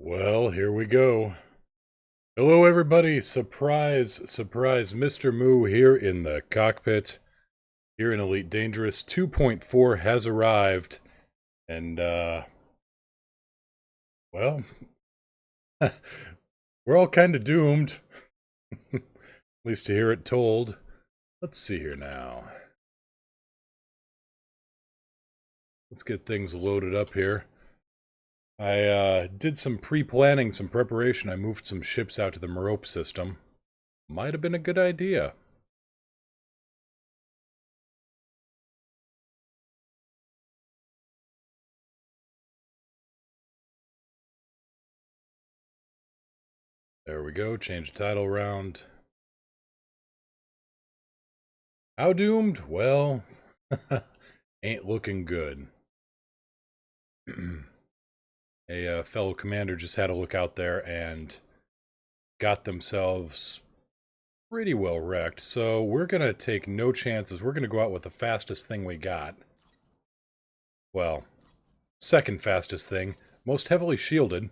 Well, here we go. Hello, everybody. Surprise, surprise. Mr. Moo here in the cockpit. Here in Elite Dangerous 2.4 has arrived. And, well, we're all kind of doomed. At least to hear it told. Let's see here now. Let's get things loaded up here. I did some pre-planning, some preparation. I moved some ships out to the Merope system. Might have been a good idea. There we go, change the title around. How doomed? Well, ain't looking good. A fellow commander just had a look out there and got themselves pretty well wrecked. So we're going to take no chances. We're going to go out with the fastest thing we got. Well, second fastest thing. Most heavily shielded.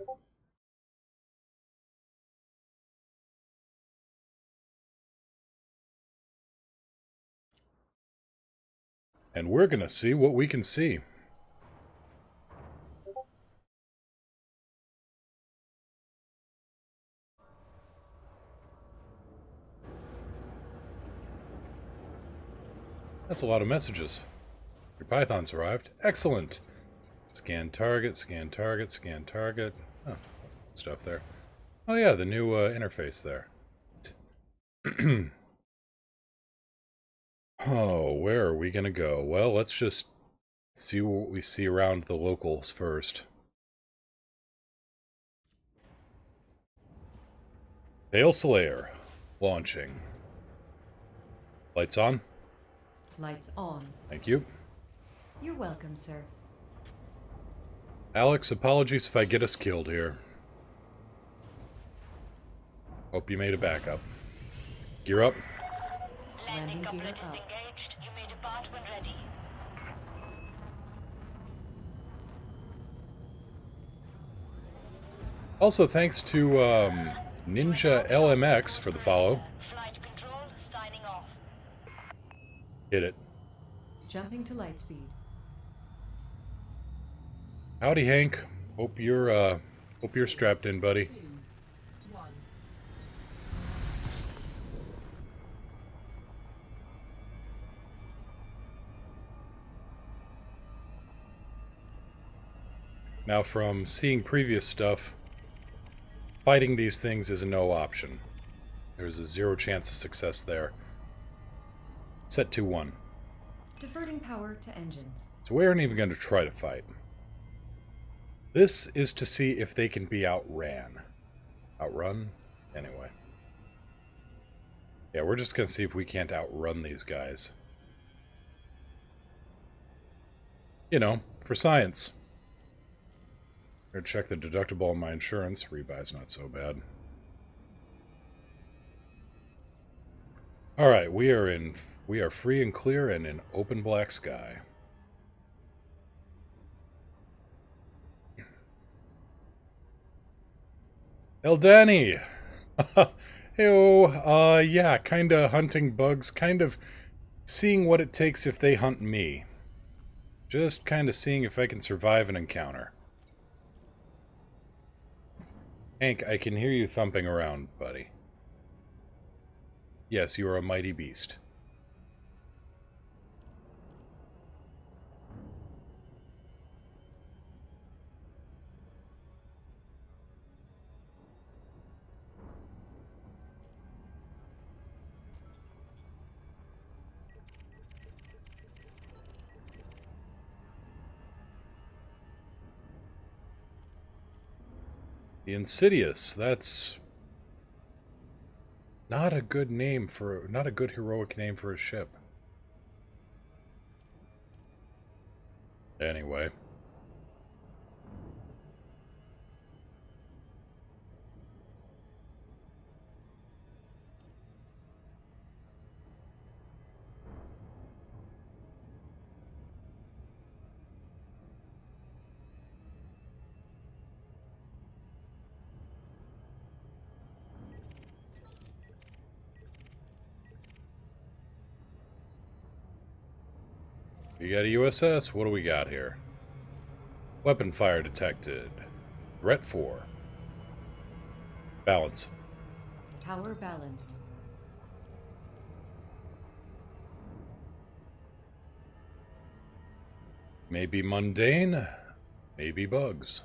And we're going to see what we can see. That's a lot of messages. Your Python's arrived. Excellent. Scan target, scan target, scan target. Oh, stuff there. Oh yeah, the new interface there. Oh, where are we gonna go? Well, let's just see what we see around the locals first. Pale Slayer. Launching. Lights on? Lights on. Thank you. You're welcome, sir. Alex, apologies if I get us killed here. Hope you made a backup. Gear up. Landing gear up. Engaged. You may depart when ready. Also, thanks to Ninja LMX for the follow. Flight control signing off. Hit it. Jumping to light speed. Howdy, Hank. Hope you're strapped in, buddy. 2, 1. Now, from seeing previous stuff, fighting these things is a no option. There's a 0 chance of success there. Set 2-1. Diverting power to engines. So we aren't even going to try to fight. This is to see if they can be outran. Outrun? Anyway. Yeah, we're just going to see if we can't outrun these guys. You know, for science. Better check the deductible on my insurance. Rebuy's not so bad. Alright, we are free and clear and in open black sky. Eldani! Heyo, yeah, kinda hunting bugs, kind of seeing what it takes if they hunt me. Just kinda seeing if I can survive an encounter. Hank, I can hear you thumping around, buddy. Yes, you are a mighty beast. The Insidious, that's not a good name for, not a good heroic name for a ship. Anyway. You got a USS. What do we got here? Weapon fire detected. Threat 4. Balance. Power balanced. Maybe mundane, maybe bugs.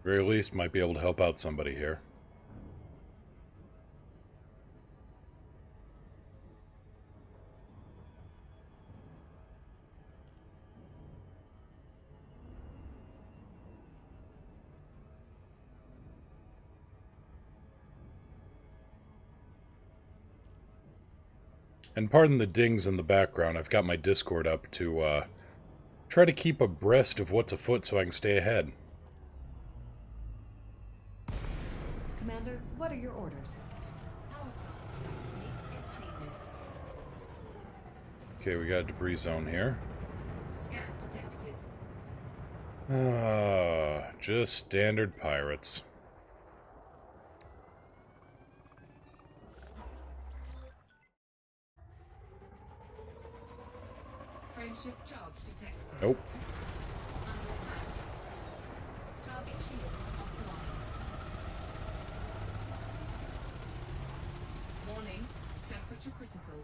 Very least, might be able to help out somebody here. And pardon the dings in the background, I've got my Discord up to try to keep abreast of what's afoot so I can stay ahead. Commander, what are your orders? Power plant capacity exceeded. Okay, we got a debris zone here. Scan detected. Just standard pirates. Frameshift charge detected. Nope. Under attack. Target shields offline. Warning. Temperature critical.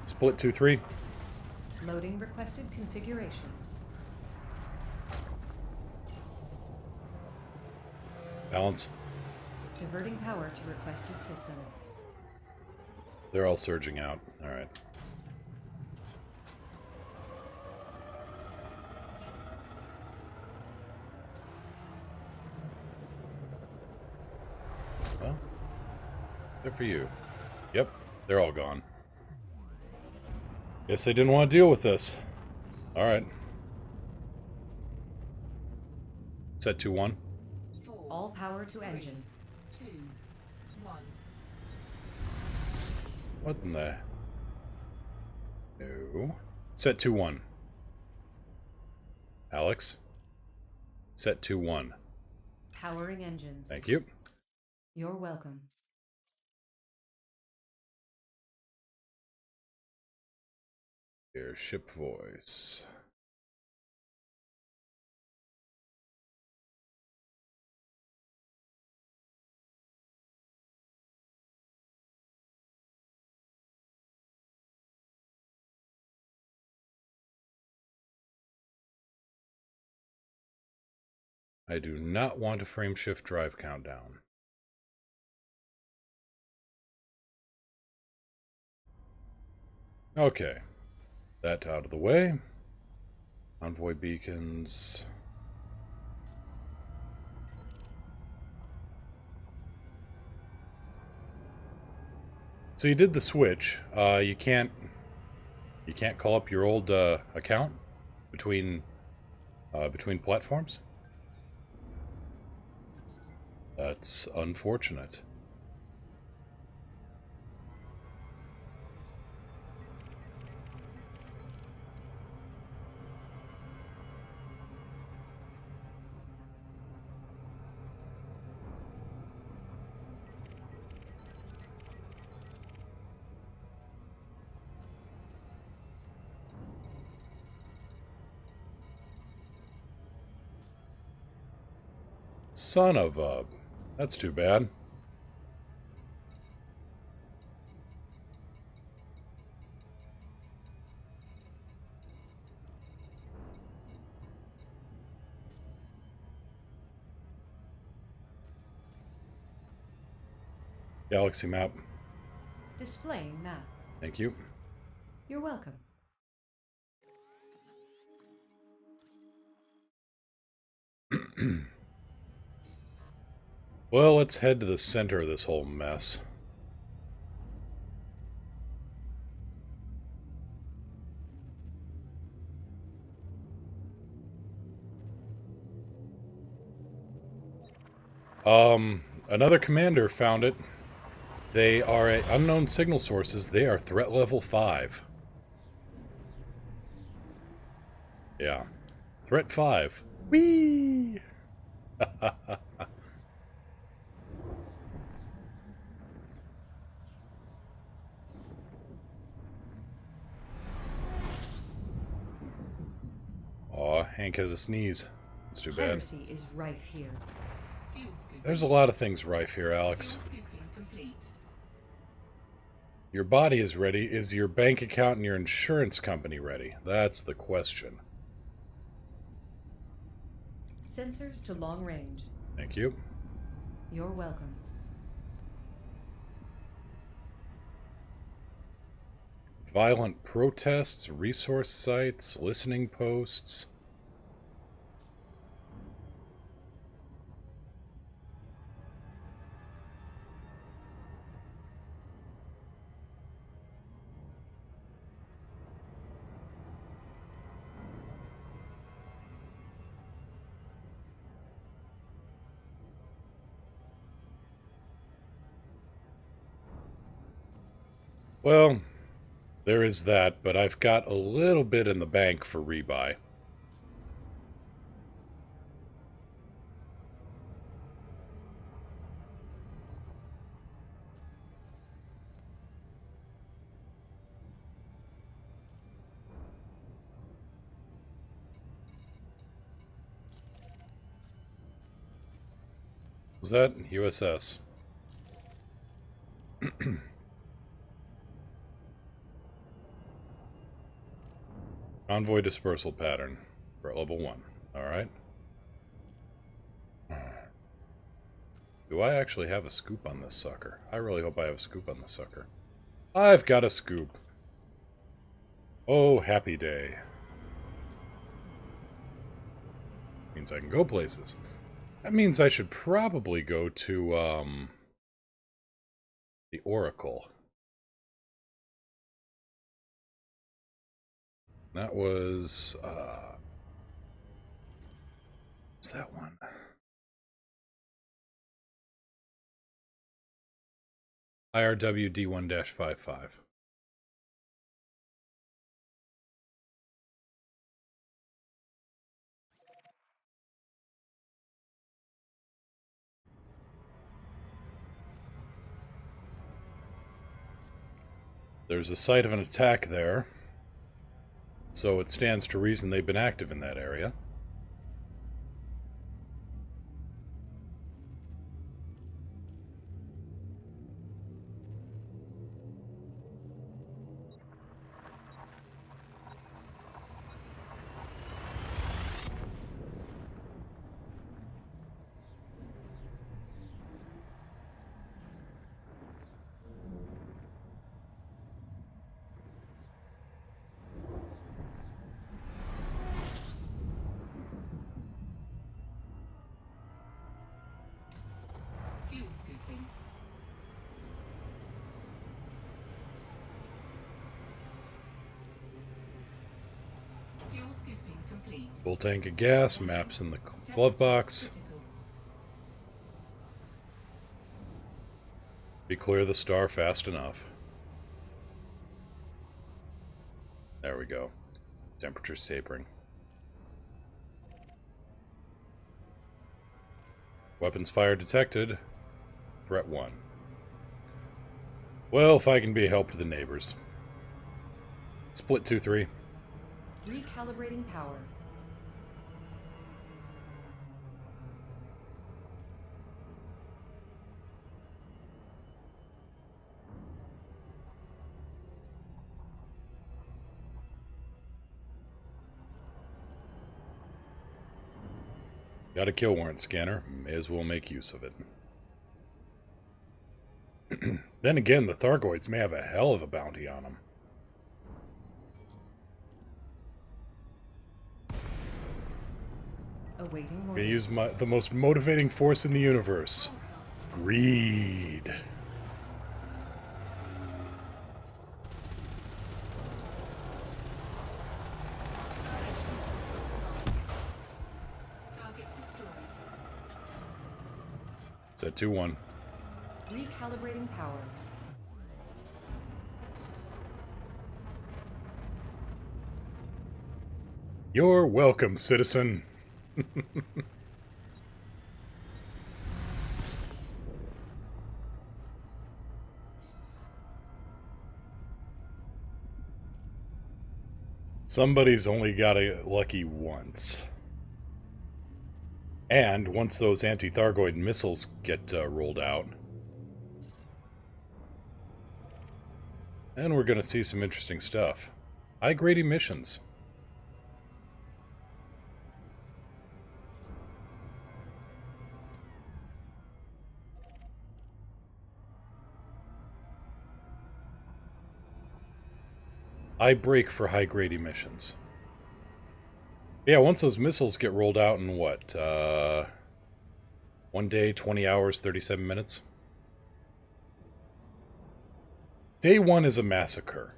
Split 2-3. Loading requested configuration. Balance. Diverting power to requested system. They're all surging out. Alright. Well, good for you. Yep, they're all gone. Guess they didn't want to deal with this. Alright. Set 2-1. 4, All power to engines. 2, 1. What in the... No. Set 2-1. Alex. Set 2-1. Powering engines. Thank you. You're welcome. Here's ship voice. I do not want a frame shift drive countdown. Okay. That out of the way. Envoy beacons. So you did the switch. You can't call up your old account between platforms. That's unfortunate. Son of a... That's too bad. Galaxy map. Displaying map. Thank you. You're welcome. Well, let's head to the center of this whole mess. Another commander found it. They are at unknown signal sources. They are threat level 5. Yeah. Threat 5. Whee! Aw, Hank has a sneeze. That's too bad. Piracy is rife here. Fuel scooping. There's a lot of things rife here, Alex. Fuel scooping complete. Your body is ready. Is your bank account and your insurance company ready? That's the question. Sensors to long range. Thank you. You're welcome. Violent protests, resource sites, listening posts. Well, there is that, but I've got a little bit in the bank for rebuy. Was that USS? Convoy dispersal pattern for level 1. Alright. Do I actually have a scoop on this sucker? I really hope I have a scoop on this sucker. I've got a scoop. Oh, happy day. Means I can go places. That means I should probably go to, the Oracle. That was, what's that one? IRW D1-55. There's a site of an attack there, so it stands to reason they've been active in that area. Fuel scooping. Fuel scooping complete. Full tank of gas, maps in the glove box. Critical. Be clear the star fast enough. There we go. Temperature's tapering. Weapons fire detected. Threat 1. Well, if I can be a help to the neighbors. Split 2-3. Recalibrating power. Got a kill warrant scanner. May as well make use of it. Then again, the Thargoids may have a hell of a bounty on them. Awaiting I'm order. gonna use the most motivating force in the universe. Greed. Target shields offline. Target destroyed. It's at 2-1. Recalibrating power. You're welcome, citizen. Somebody's only got lucky once. And once those anti-Thargoid missiles get rolled out, and we're going to see some interesting stuff. High-grade emissions. I brake for high-grade emissions. Yeah, once those missiles get rolled out in what, 1 day, 20 hours, 37 minutes? Day 1 is a massacre.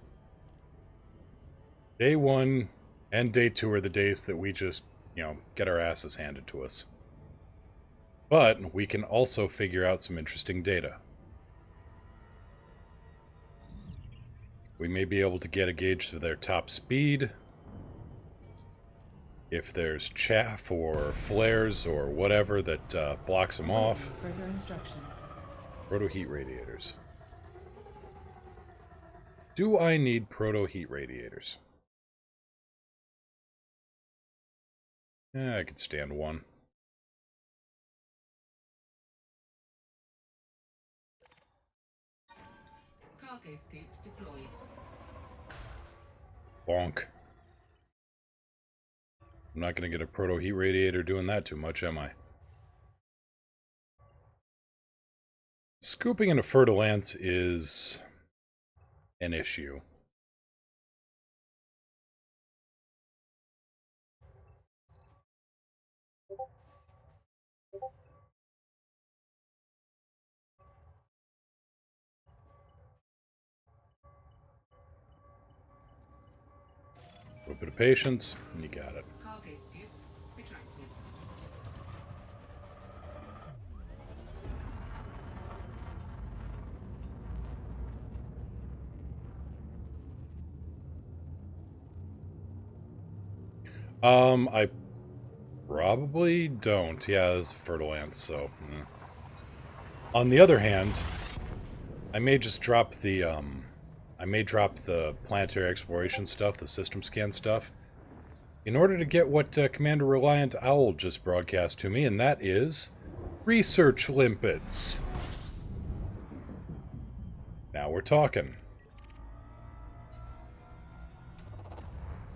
Day 1 and Day 2 are the days that we just, get our asses handed to us. But we can also figure out some interesting data. We may be able to get a gauge to their top speed, if there's chaff or flares or whatever that blocks them off. Further instructions. Proto-heat radiators. Do I need proto-heat radiators? I could stand one. Cargo scoop deployed. Bonk. I'm not going to get a proto-heat radiator doing that too much, am I? Scooping into fertile ants is an issue. A little bit of patience, and you got it. Cargo scoop retracted. I probably don't. Yeah, it's fertile ants, so... On the other hand, I may just drop the, I may drop the planetary exploration stuff, the system scan stuff, in order to get what Commander Reliant Owl just broadcast to me, and that is research limpets. Now we're talking.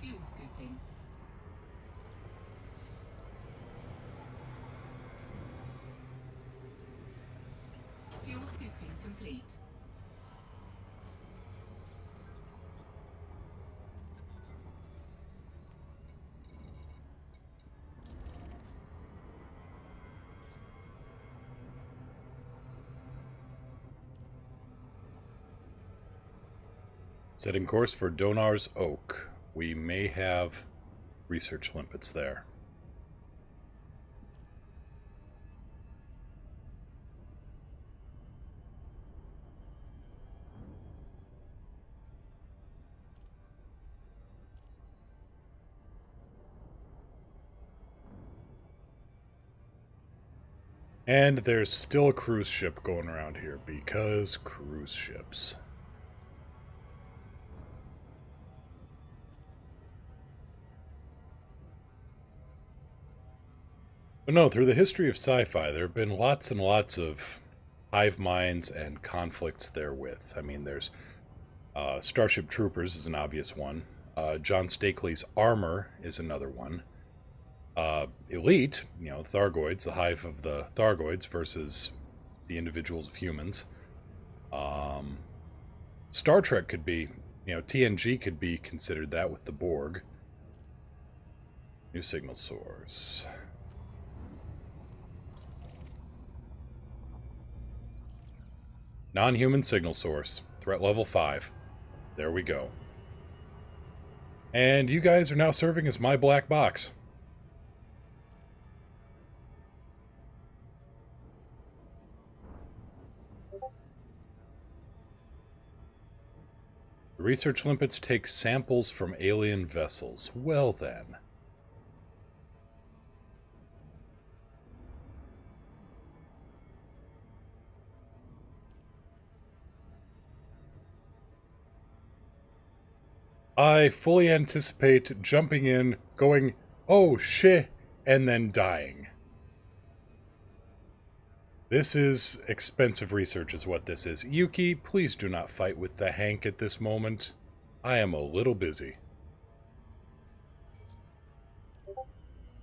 Fuel scooping. Fuel scooping complete. Setting course for Donar's Oak. We may have research limpets there. And there's still a cruise ship going around here, because cruise ships. But no, through the history of sci-fi, there have been lots and lots of hive minds and conflicts therewith. I mean, there's Starship Troopers is an obvious one. John Stakely's Armor is another one. Elite, Thargoids, the hive of the Thargoids versus the individuals of humans. Star Trek could be, TNG could be considered that with the Borg. New signal source. Non-human signal source. Threat level 5. There we go. And you guys are now serving as my black box. The research limpets take samples from alien vessels. Well then. I fully anticipate jumping in, going, oh shit, and then dying. This is expensive research is what this is. Yuki, please do not fight with the Hank at this moment. I am a little busy.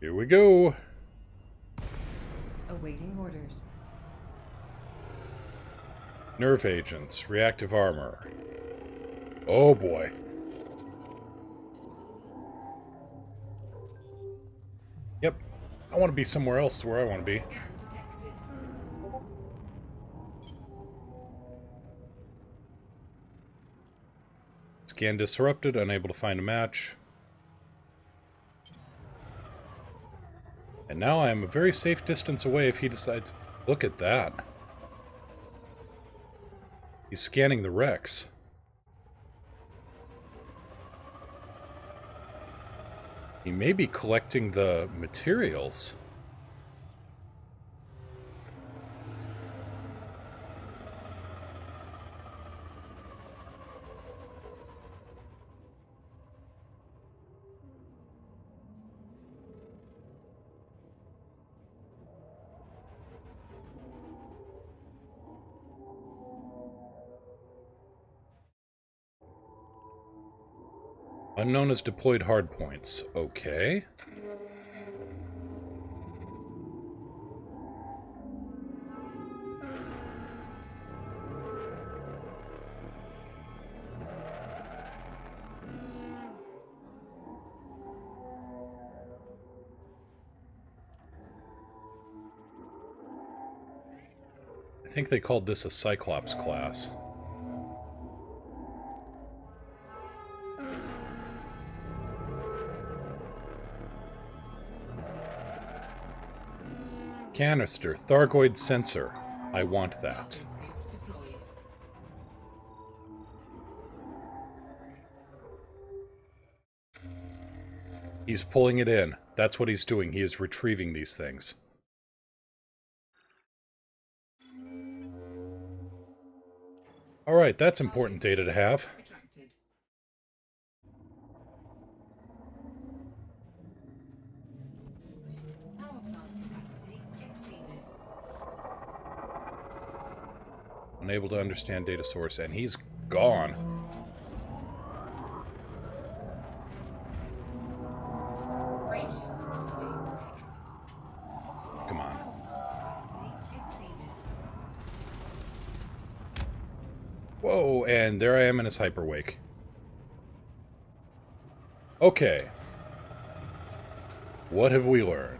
Here we go. Awaiting orders. Nerve agents, reactive armor. Oh boy. Yep. I want to be somewhere else where I want to be. Scan detected. Scan disrupted, unable to find a match. And now I am a very safe distance away if he decides... Look at that. He's scanning the wrecks. He may be collecting the materials. Unknown has deployed hardpoints. Okay. I think they called this a Cyclops class. Canister, Thargoid sensor. I want that. Cargo scoop deployed. He's pulling it in. That's what he's doing. He is retrieving these things. Alright, that's important data to have. Retracted. Power plant capacity exceeded. Unable to understand data source, and he's gone. Frame shifting anomaly detected. Come on. Power plant capacity exceeded. Whoa, and there I am in his hyperwake. Okay. What have we learned?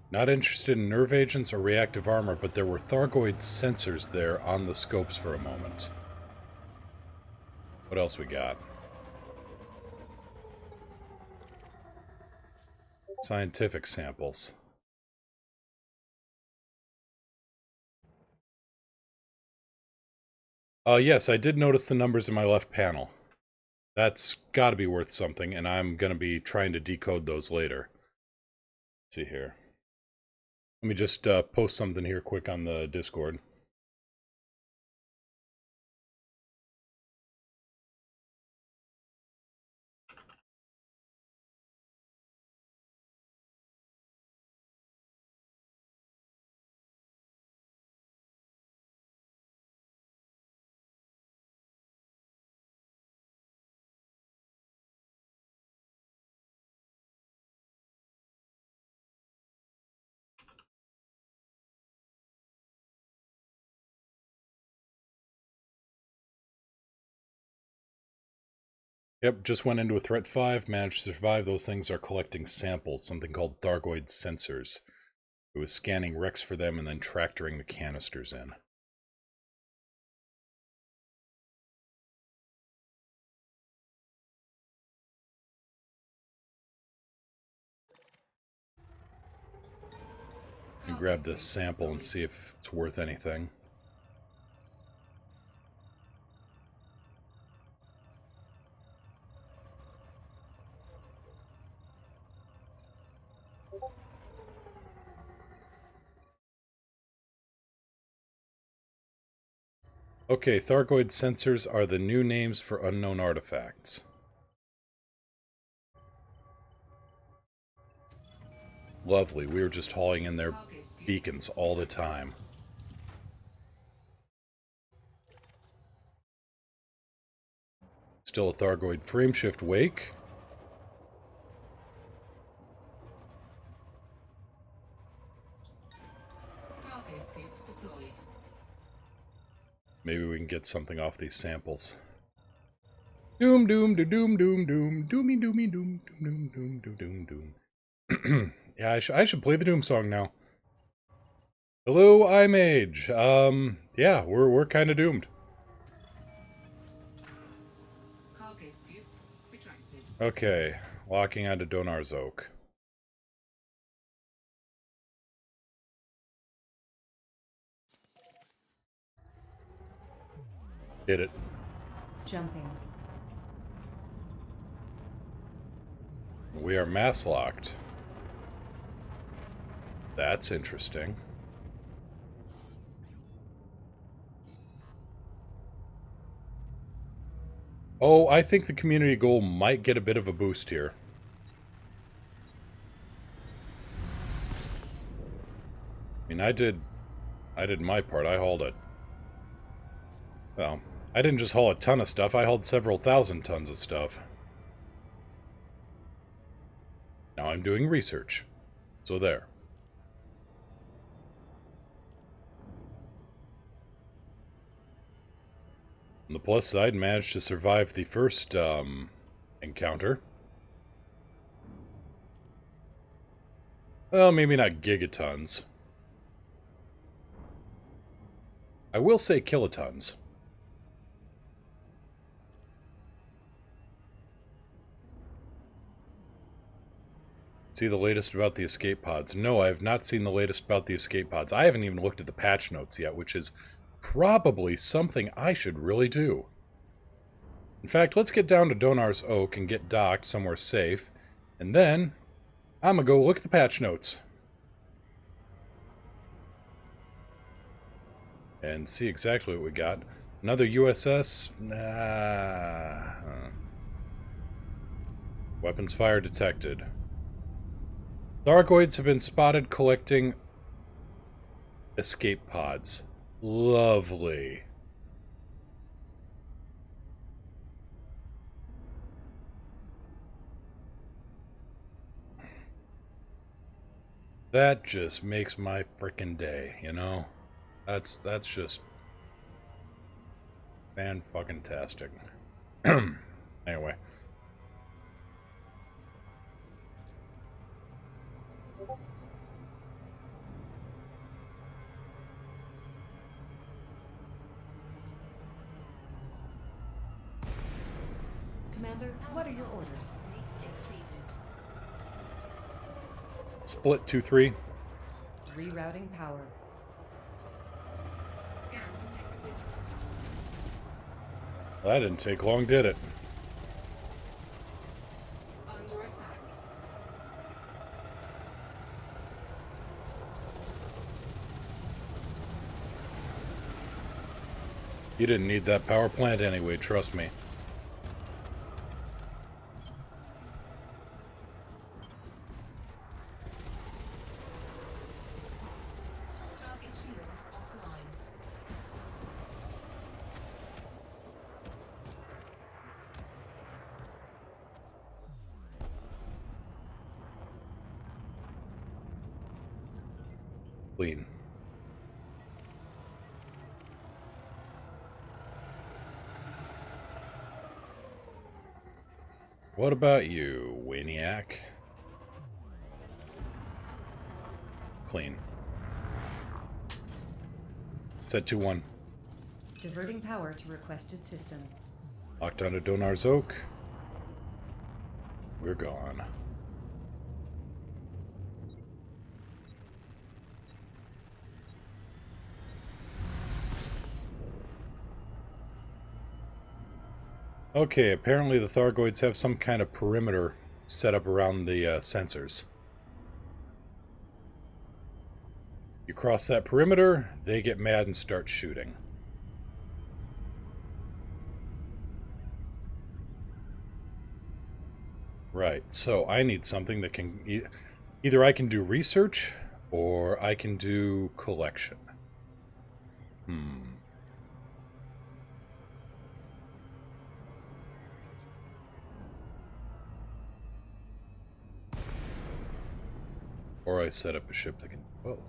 Not interested in nerve agents or reactive armor, but there were Thargoid sensors there on the scopes for a moment. What else we got? Scientific samples. Yes, I did notice the numbers in my left panel. That's got to be worth something, and I'm going to be trying to decode those later. Let's see here. Let me just post something here quick on the Discord. Yep, just went into a threat 5, managed to survive. Those things are collecting samples, something called Thargoid sensors. It was scanning wrecks for them and then tractoring the canisters in. And grab this sample and see if it's worth anything. Okay, Thargoid sensors are the new names for unknown artifacts. Lovely, we were just hauling in their beacons all the time. Still a Thargoid frameshift wake. Cargo scoop deployed. Maybe we can get something off these samples. Doom doom do doom doom doom doomy doomy doom doom doom doom doom doom. Yeah, I should play the Doom song now. Hello, iMage. Yeah, we're kind of doomed. Cargo scoop retracted. Okay, locking onto Donar's Oak. Did it. Jumping. We are mass locked. That's interesting. Oh, I think the community goal might get a bit of a boost here. I mean, I did my part. I hauled it. Well, I didn't just haul a ton of stuff. I hauled several thousand tons of stuff. Now I'm doing research. So there. On the plus side, managed to survive the first, encounter. Well, maybe not gigatons. I will say kilotons. See the latest about the escape pods? No, I have not seen the latest about the escape pods. I haven't even looked at the patch notes yet, which is probably something I should really do. In fact, let's get down to Donar's Oak and get docked somewhere safe, and then I'm gonna go look at the patch notes. And see exactly what we got. Another USS? Nah. Weapons fire detected. Thargoids have been spotted collecting escape pods. Lovely. That just makes my frickin' day, you know? That's just fan-fucking-tastic. Anyway. Commander, what are your orders? Capacity exceeded. Split 2-3. Rerouting power. Scan detected. That didn't take long, did it? Under attack. You didn't need that power plant anyway, trust me. Target shields offline. Clean. What about you, Waniac? Clean. Set 2-1. Diverting power to requested system. Locked onto Donar's Oak. We're gone. Okay, apparently the Thargoids have some kind of perimeter set up around the sensors. You cross that perimeter, they get mad and start shooting. Right, so I need something that can... Either I can do research, or I can do collection. Or I set up a ship that can do both.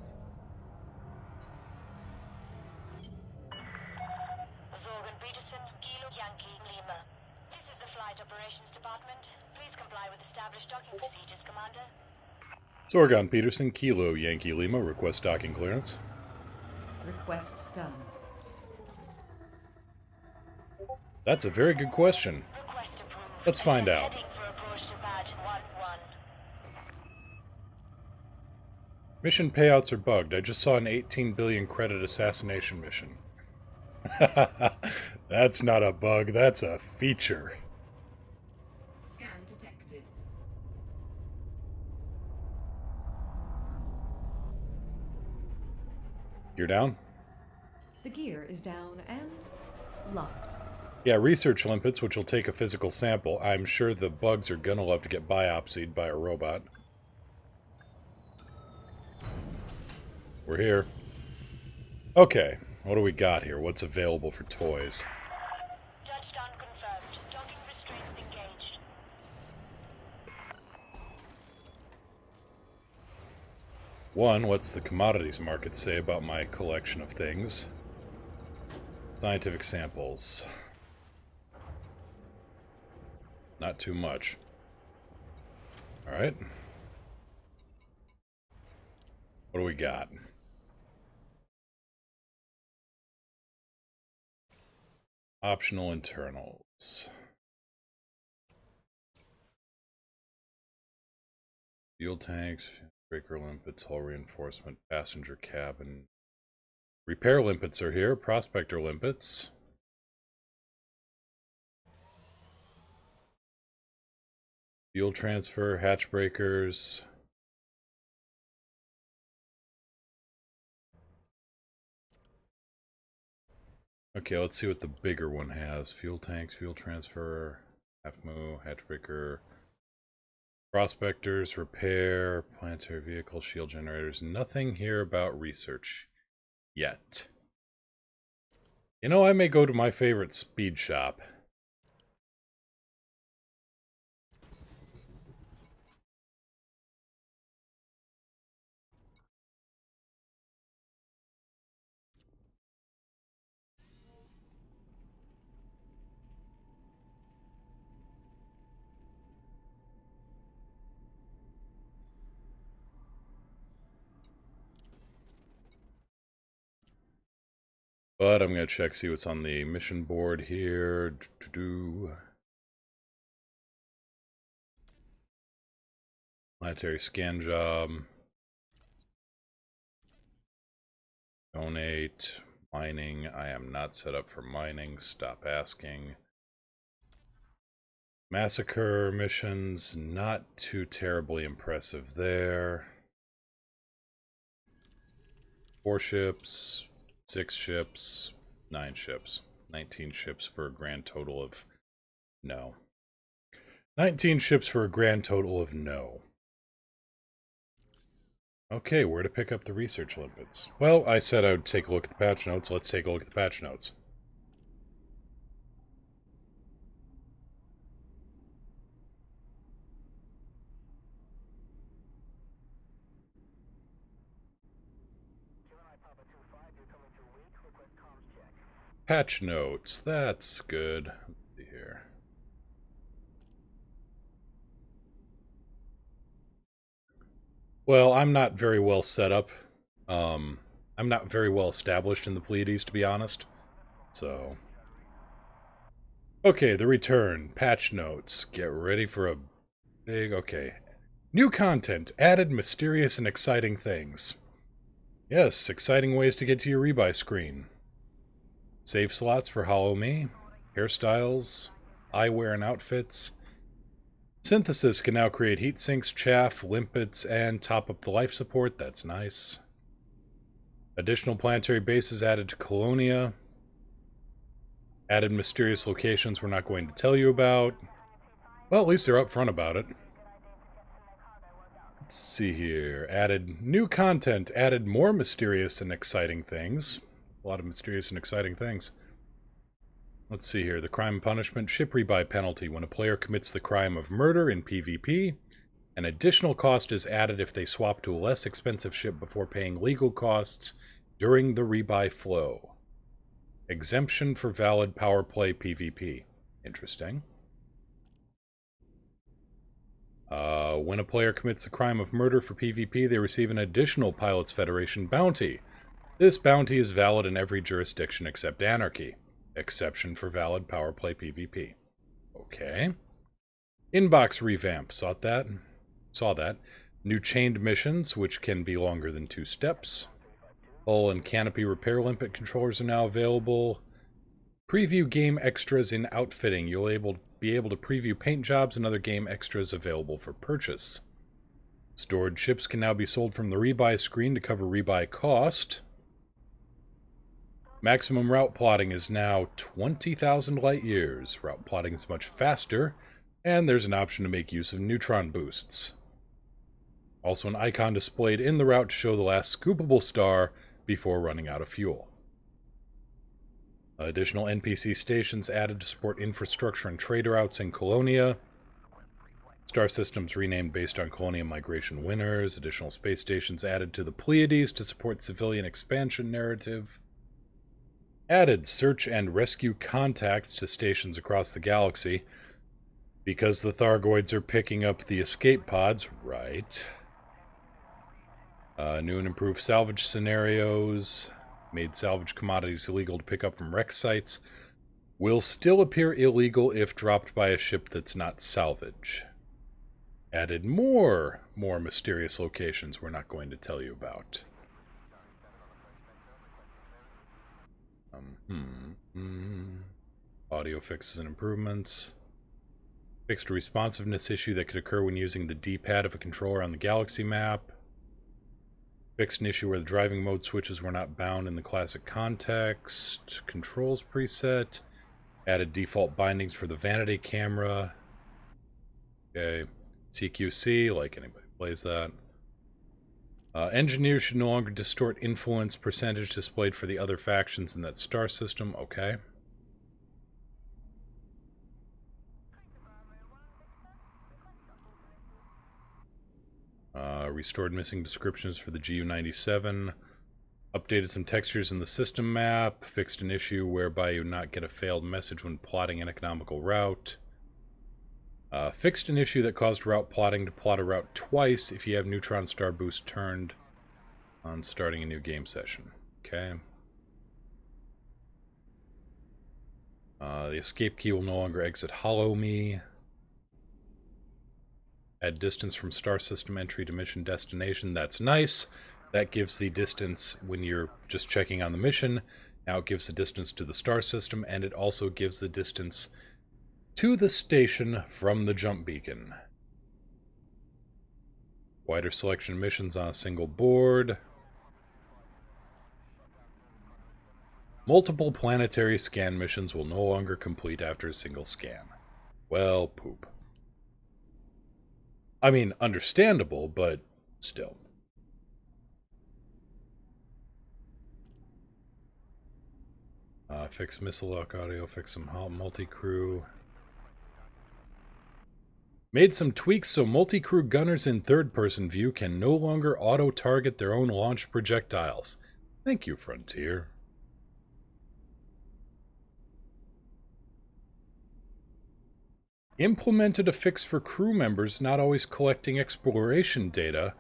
Zorgan Peterson, Kilo Yankee Lima. This is the Flight Operations Department. Please comply with established docking procedures, Commander. Zorgon Peterson, Kilo Yankee Lima, request docking clearance. Request done. That's a very good question. Request approved. Let's find out. Heading for approach to pad 1-1. Mission payouts are bugged. I just saw an 18 billion credit assassination mission. That's not a bug, that's a feature. Scan detected. You're down? The gear is down and locked. Yeah, research limpets, which will take a physical sample. I'm sure the bugs are gonna love to get biopsied by a robot. We're here. Okay, what do we got here? What's available for toys? Touchdown confirmed. Docking restraints engaged. One, what's the commodities market say about my collection of things? Scientific samples. Not too much. Alright. What do we got? Optional internals. Fuel tanks, breaker limpets, hull reinforcement, passenger cabin. Repair limpets are here, prospector limpets. Fuel transfer, hatch breakers. Okay, let's see what the bigger one has. Fuel tanks, fuel transfer, half-mo, hatch breaker, prospectors, repair, planetary vehicle, shield generators. Nothing here about research yet. You know, I may go to my favorite speed shop. But I'm going to check, see what's on the mission board here. Planetary scan job. Donate. Mining. I am not set up for mining. Stop asking. Massacre missions. Not too terribly impressive there. 4 ships. 6 ships, 9 ships, 19 ships for a grand total of no. 19 ships for a grand total of no. Okay, where to pick up the research limpets? Well, I said I would take a look at the patch notes. Let's take a look at the patch notes. Patch notes, that's good. Let's see here. Well, I'm not very well set up. I'm not very well established in the Pleiades, to be honest. So... Okay, the return. Patch notes. Get ready for a big... Okay. New content. Added mysterious and exciting things. Yes, exciting ways to get to your rebuy screen. Save slots for Hollow Me, hairstyles, eyewear and outfits. Synthesis can now create heat sinks, chaff, limpets, and top up the life support. That's nice. Additional planetary bases added to Colonia. Added mysterious locations we're not going to tell you about. Well, at least they're upfront about it. Let's see here. Added new content. Added more mysterious and exciting things. A lot of mysterious and exciting things. Let's see here. The crime punishment. Ship rebuy penalty. When a player commits the crime of murder in PvP, an additional cost is added if they swap to a less expensive ship before paying legal costs during the rebuy flow. Exemption for valid power play PvP. Interesting. When a player commits a crime of murder for PvP, they receive an additional Pilots Federation bounty. This bounty is valid in every jurisdiction except Anarchy. Exception for valid power play PvP. Okay. Inbox revamp. Saw that. New chained missions, which can be longer than 2 steps. Hull and canopy repair limpet controllers are now available. Preview game extras in outfitting. You'll be able to preview paint jobs and other game extras available for purchase. Stored ships can now be sold from the rebuy screen to cover rebuy cost. Maximum route plotting is now 20,000 light years. Route plotting is much faster, and there's an option to make use of neutron boosts. Also an icon displayed in the route to show the last scoopable star before running out of fuel. Additional NPC stations added to support infrastructure and trade routes in Colonia. Star systems renamed based on Colonia migration winners. Additional space stations added to the Pleiades to support civilian expansion narrative. Added search and rescue contacts to stations across the galaxy. Because the Thargoids are picking up the escape pods, right. New and improved salvage scenarios. Made salvage commodities illegal to pick up from wreck sites. Will still appear illegal if dropped by a ship that's not salvage. Added more mysterious locations we're not going to tell you about. Audio fixes and improvements. Fixed a responsiveness issue that could occur when using the D-pad of a controller on the galaxy map. Fixed an issue where the driving mode switches were not bound in the classic context. Controls preset. Added default bindings for the vanity camera. Okay. CQC, like anybody plays that. Engineers should no longer distort influence percentage displayed for the other factions in that star system. Okay. Restored missing descriptions for the GU-97. Updated some textures in the system map. Fixed an issue whereby you not get a failed message when plotting an economical route. Fixed an issue that caused route plotting to plot a route twice if you have neutron star boost turned on starting a new game session. Okay. The escape key will no longer exit Hollow Me. Add distance from star system entry to mission destination. That's nice. That gives the distance when you're just checking on the mission. Now it gives the distance to the star system, and it also gives the distance to the station from the jump beacon. Wider selection of missions on a single board. Multiple planetary scan missions will no longer complete after a single scan. Well, poop. I mean, understandable, but still. Fix missile lock audio, fix some multi-crew. Made some tweaks so multi-crew gunners in third-person view can no longer auto-target their own launch projectiles. Thank you, Frontier. Implemented a fix for crew members not always collecting exploration data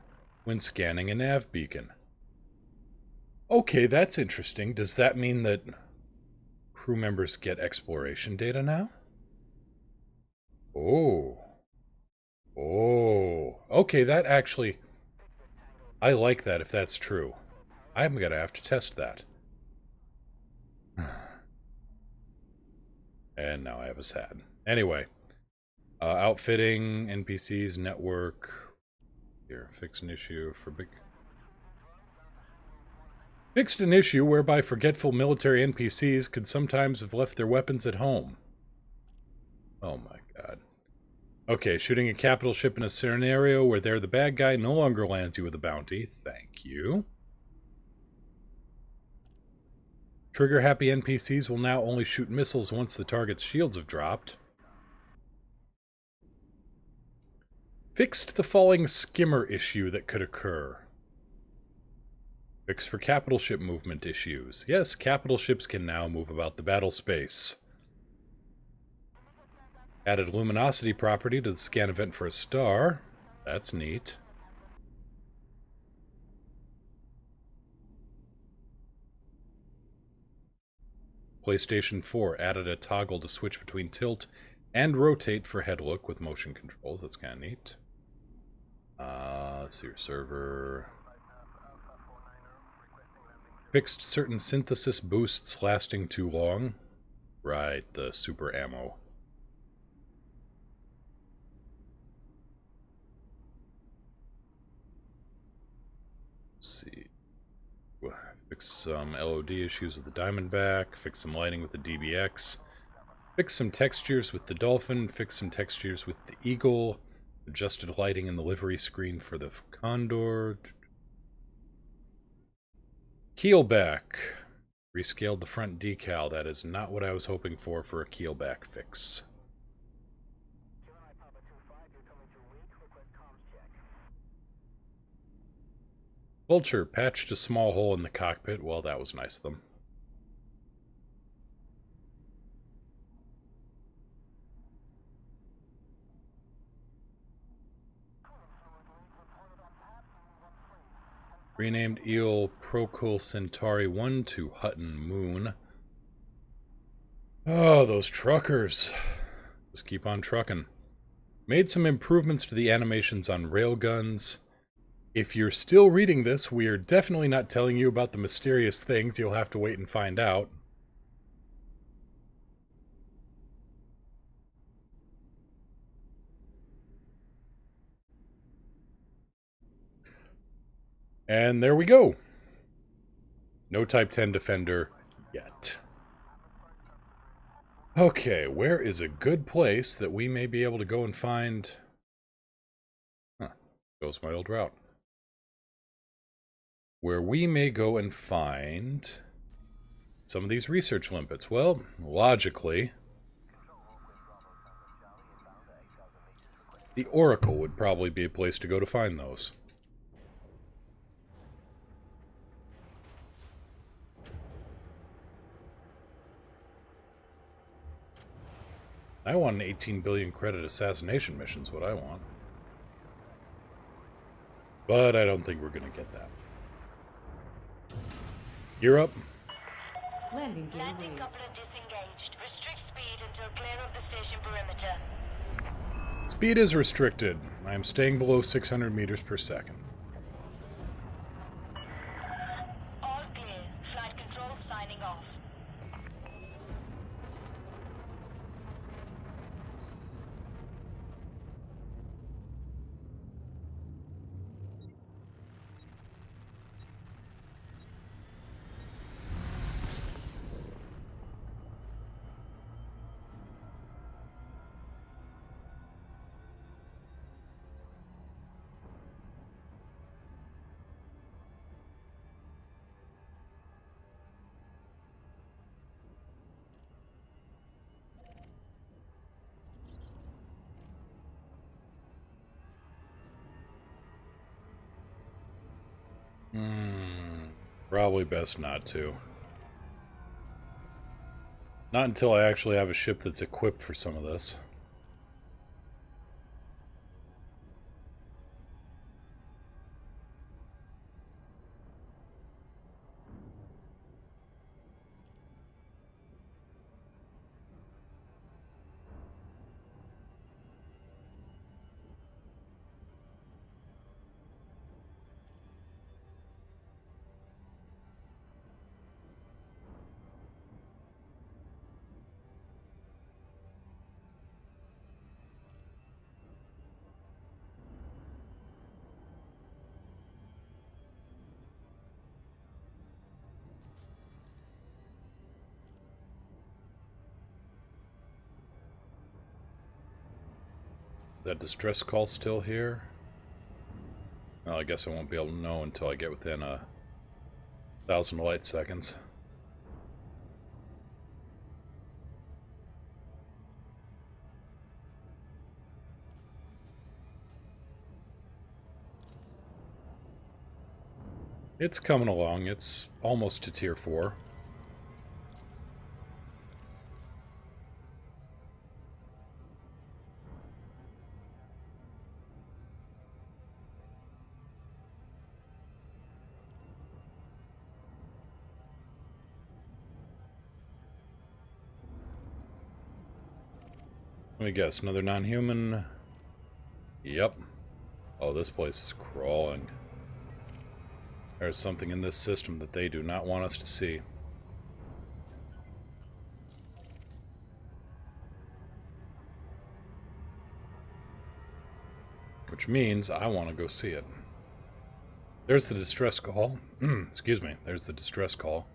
when scanning a nav beacon. Okay, that's interesting. Does that mean that crew members get exploration data now? Oh. Oh. Okay, that actually... I like that if that's true. I'm gonna have to test that. And now I have a sad. Anyway. Outfitting, NPCs, network. Here, fix an issue for big... Fixed an issue whereby forgetful military NPCs could sometimes have left their weapons at home. Oh my god. Okay, shooting a capital ship in a scenario where they're the bad guy no longer lands you with a bounty. Thank you. Trigger-happy NPCs will now only shoot missiles once the target's shields have dropped. Fixed the falling skimmer issue that could occur. Fix for capital ship movement issues. Yes, capital ships can now move about the battle space. Added luminosity property to the scan event for a star. That's neat. PlayStation 4 added a toggle to switch between tilt and rotate for head look with motion controls. That's kind of neat. Let's see your server. Fixed certain synthesis boosts lasting too long. Right, the super ammo. Let's see. Fix some LOD issues with the Diamondback. Fix some lighting with the DBX. Fix some textures with the Dolphin. Fix some textures with the Eagle. Adjusted lighting in the livery screen for the Condor. Keelback. Rescaled the front decal. That is not what I was hoping for a keelback fix. Vulture patched a small hole in the cockpit. Well, that was nice of them. Renamed Eel Procul Centauri 1 to Hutton Moon. Oh, those truckers. Just keep on trucking. Made some improvements to the animations on railguns. If you're still reading this, we are definitely not telling you about the mysterious things. You'll have to wait and find out. And there we go. No Type 10 Defender yet. Okay, where is a good place that we may be able to go and find... Huh, goes my old route. Where we may go and find some of these research limpets. Well, logically, the Oracle would probably be a place to go to find those. I want an 18 billion credit assassination mission is what I want. But I don't think we're going to get that. You're up. Landing gear Landing raised. coupler disengaged. Restrict speed until clear of the station perimeter. Speed is restricted. I am staying below 600 meters per second. All clear. Flight control signing off. Probably best not to. Not until I actually have a ship that's equipped for some of this. that distress call still here? Well, I guess I won't be able to know until I get within 1,000 light seconds. It's coming along. It's almost to tier 4. Let me guess, another non-human? Yep. Oh, this place is crawling. There's something in this system that they do not want us to see. Which means I want to go see it. There's the distress call. Excuse me. There's the distress call.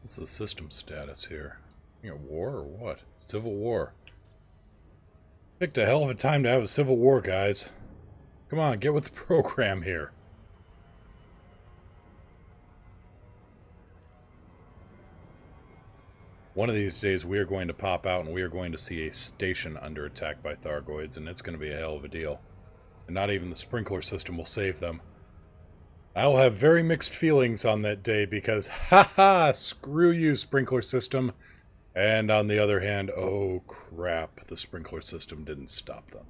What's the system status here? You know, war or what? Civil war. Picked a hell of a time to have a civil war, guys. Come on, get with the program here. One of these days we are going to pop out and we are going to see a station under attack by Thargoids, and it's going to be a hell of a deal. And not even the sprinkler system will save them. I'll have very mixed feelings on that day because, haha, screw you, sprinkler system. And on the other hand, oh crap, the sprinkler system didn't stop them.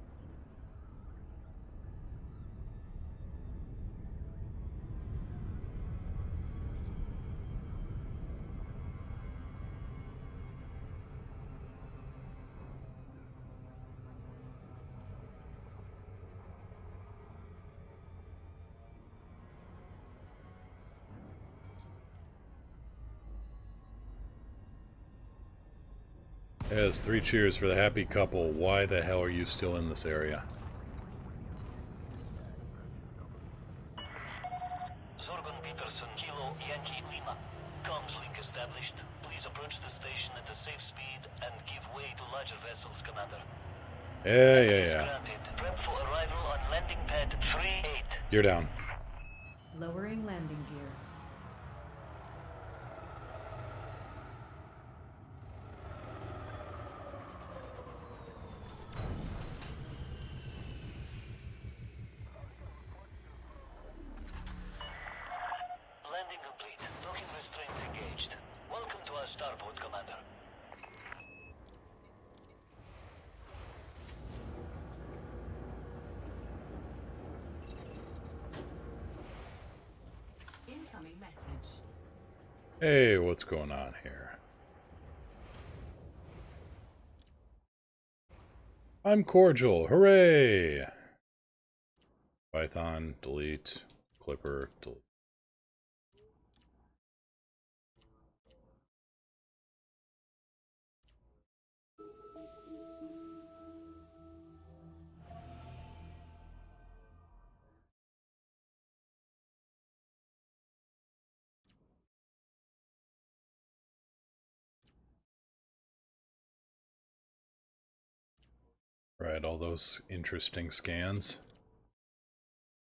Yes, 3 cheers for the happy couple. Why the hell are you still in this area? Zorgon Peterson, Kilo Yankee Lima. Comms link established. Please approach the station at a safe speed and give way to larger vessels, Commander. Yeah. Granted. Prep for arrival on landing pad 3-8. Gear down. Lowering landing gear. Landing complete. Docking restraints engaged. Welcome to our starport, Commander. Incoming message. Hey, what's going on here? I'm cordial. Hooray! Python, delete. Clipper, delete. Right, all those interesting scans.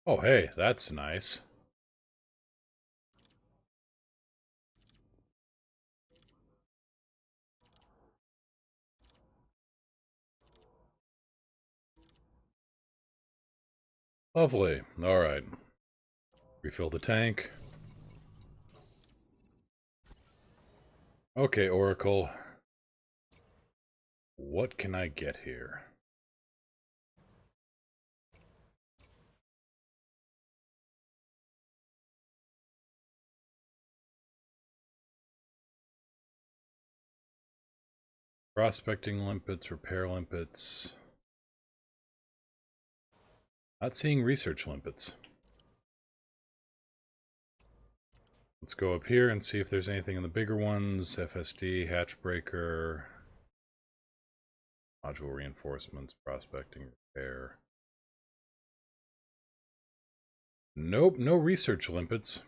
Oh, hey, that's nice. Lovely. Alright. Refill the tank. Okay, Oracle. What can I get here? Prospecting limpets, repair limpets. Not seeing research limpets. Let's go up here and see if there's anything in the bigger ones. FSD, hatch breaker, module reinforcements, prospecting, repair. Nope, no research limpets.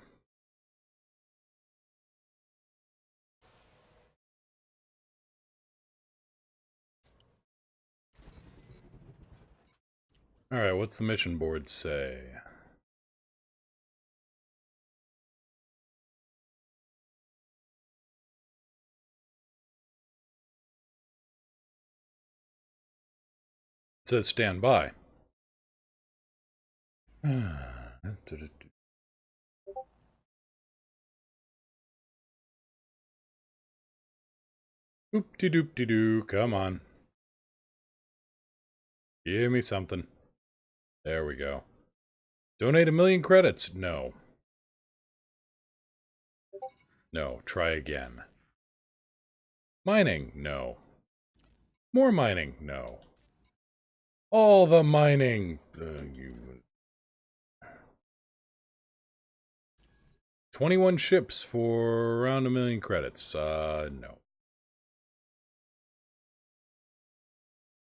Alright, what's the mission board say? It says stand by. Oop-de-doop-de-doo, come on. Give me something. There we go. Donate 1,000,000 credits. No. No, try again. Mining. No. More mining. No. All the mining. 21 ships for around 1,000,000 credits. No.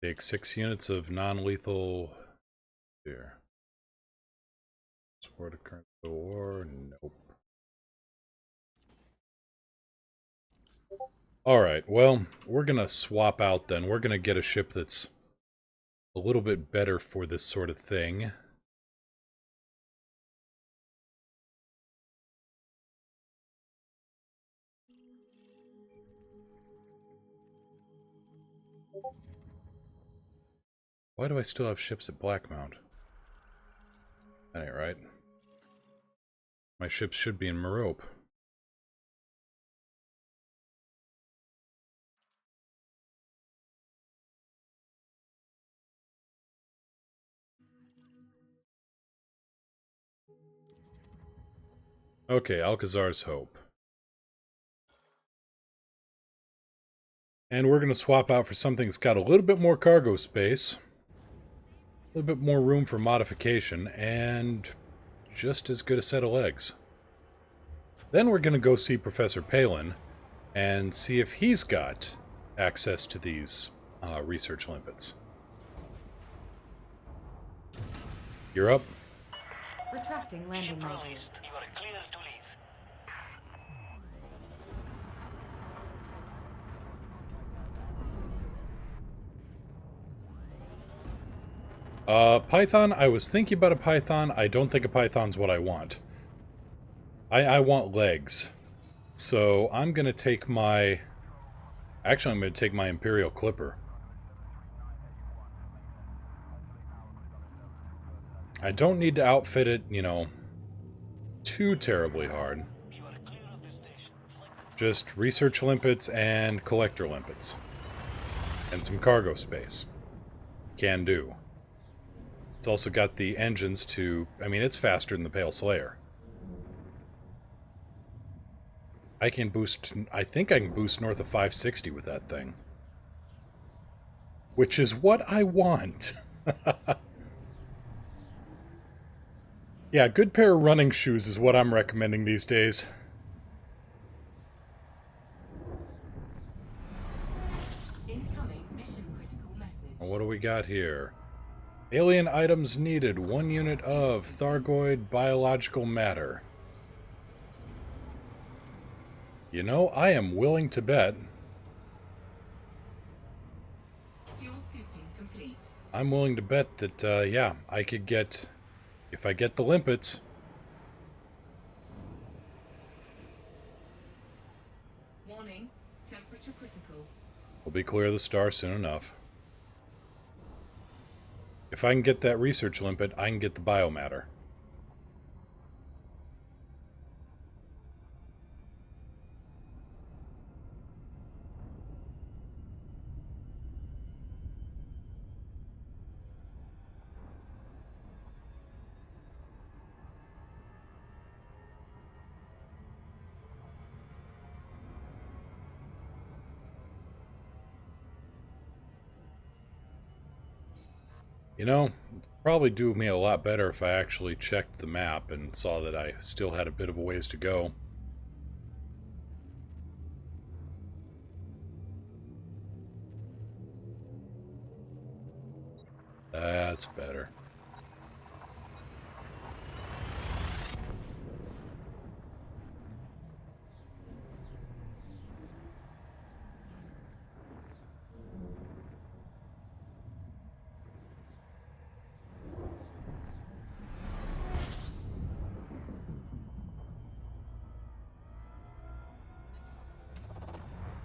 Take 6 units of non-lethal. Here. Support a current war. Nope. Alright, well, we're gonna swap out then. We're gonna get a ship that's a little bit better for this sort of thing. Why do I still have ships at Blackmount? That ain't right. My ships should be in Merope. Okay, Alcazar's Hope. And we're going to swap out for something that's got a little bit more cargo space, a little bit more room for modification, and just as good a set of legs. Then we're going to go see Professor Palin and see if he's got access to these research limpets. You're up. Retracting landing Ship modules. released. You are clear to leave. Python, I was thinking about a Python. I don't think a Python's what I want. I want legs. So I'm going to take my... Actually, I'm going to take my Imperial Clipper. I don't need to outfit it, you know, too terribly hard. Just research limpets and collector limpets. And some cargo space. Can do. It's also got the engines to... I mean, it's faster than the Pale Slayer. I can boost... I think I can boost north of 560 with that thing. Which is what I want. Yeah, good pair of running shoes is what I'm recommending these days. Incoming mission critical message. What do we got here? Alien items needed. 1 unit of Thargoid biological matter. You know, I am willing to bet. Fuel scooping complete. I'm willing to bet that, yeah, I could get... If I get the limpets... Warning, temperature critical. We'll be clear of the star soon enough. If I can get that research limpet, I can get the biomatter. You know, it'd probably do me a lot better if I actually checked the map and saw that I still had a bit of a ways to go. That's better.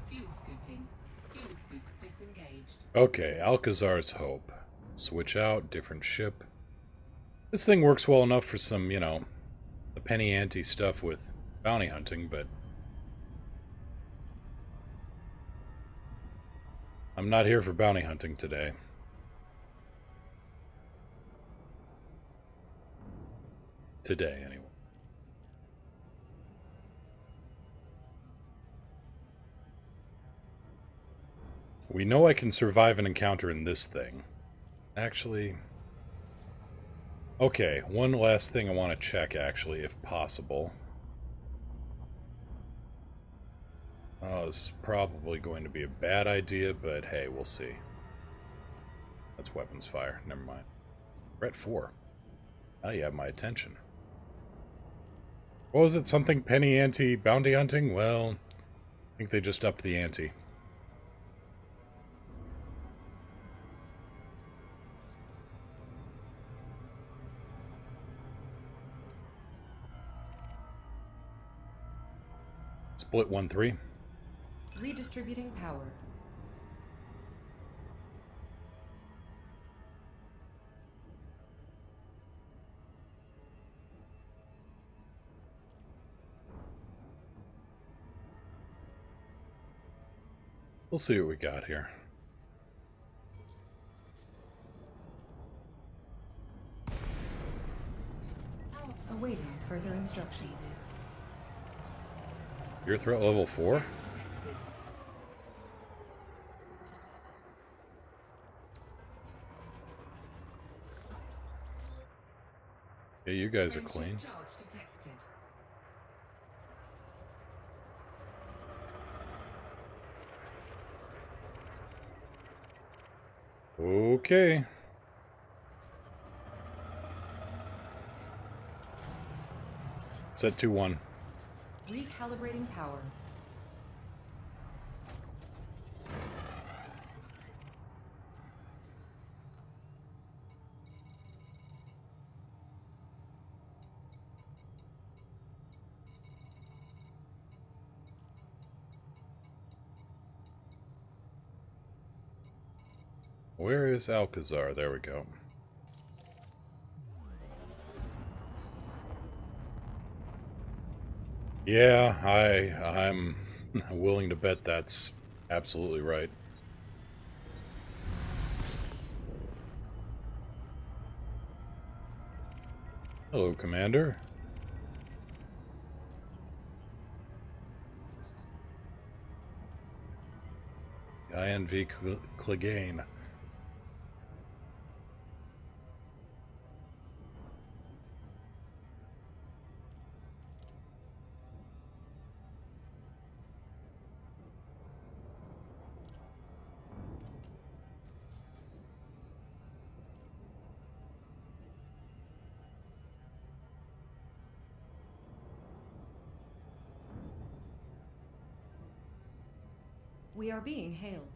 Fuel scooping. Fuel scoop disengaged. Okay, Alcazar's Hope. Switch out, different ship. This thing works well enough for some, you know, the penny ante stuff with bounty hunting, but I'm not here for bounty hunting today. Today, anyway. We know I can survive an encounter in this thing. Actually... Okay, one last thing I want to check, actually, if possible. Oh, this is probably going to be a bad idea, but hey, we'll see. That's weapons fire. Never mind. We're at 4. Now you have my attention. What was it? Something penny ante bounty hunting? Well, I think they just upped the ante. Split 1-3. Redistributing power. We'll see what we got here. Awaiting further instruction. Your threat level 4? Detected. Yeah, you guys are Friendship clean. charge detected. Okay. Set 2-1. Recalibrating power. Where is Alcazar? There we go. Yeah, I'm willing to bet that's absolutely right. Hello, Commander. INV Clegane. We are being hailed.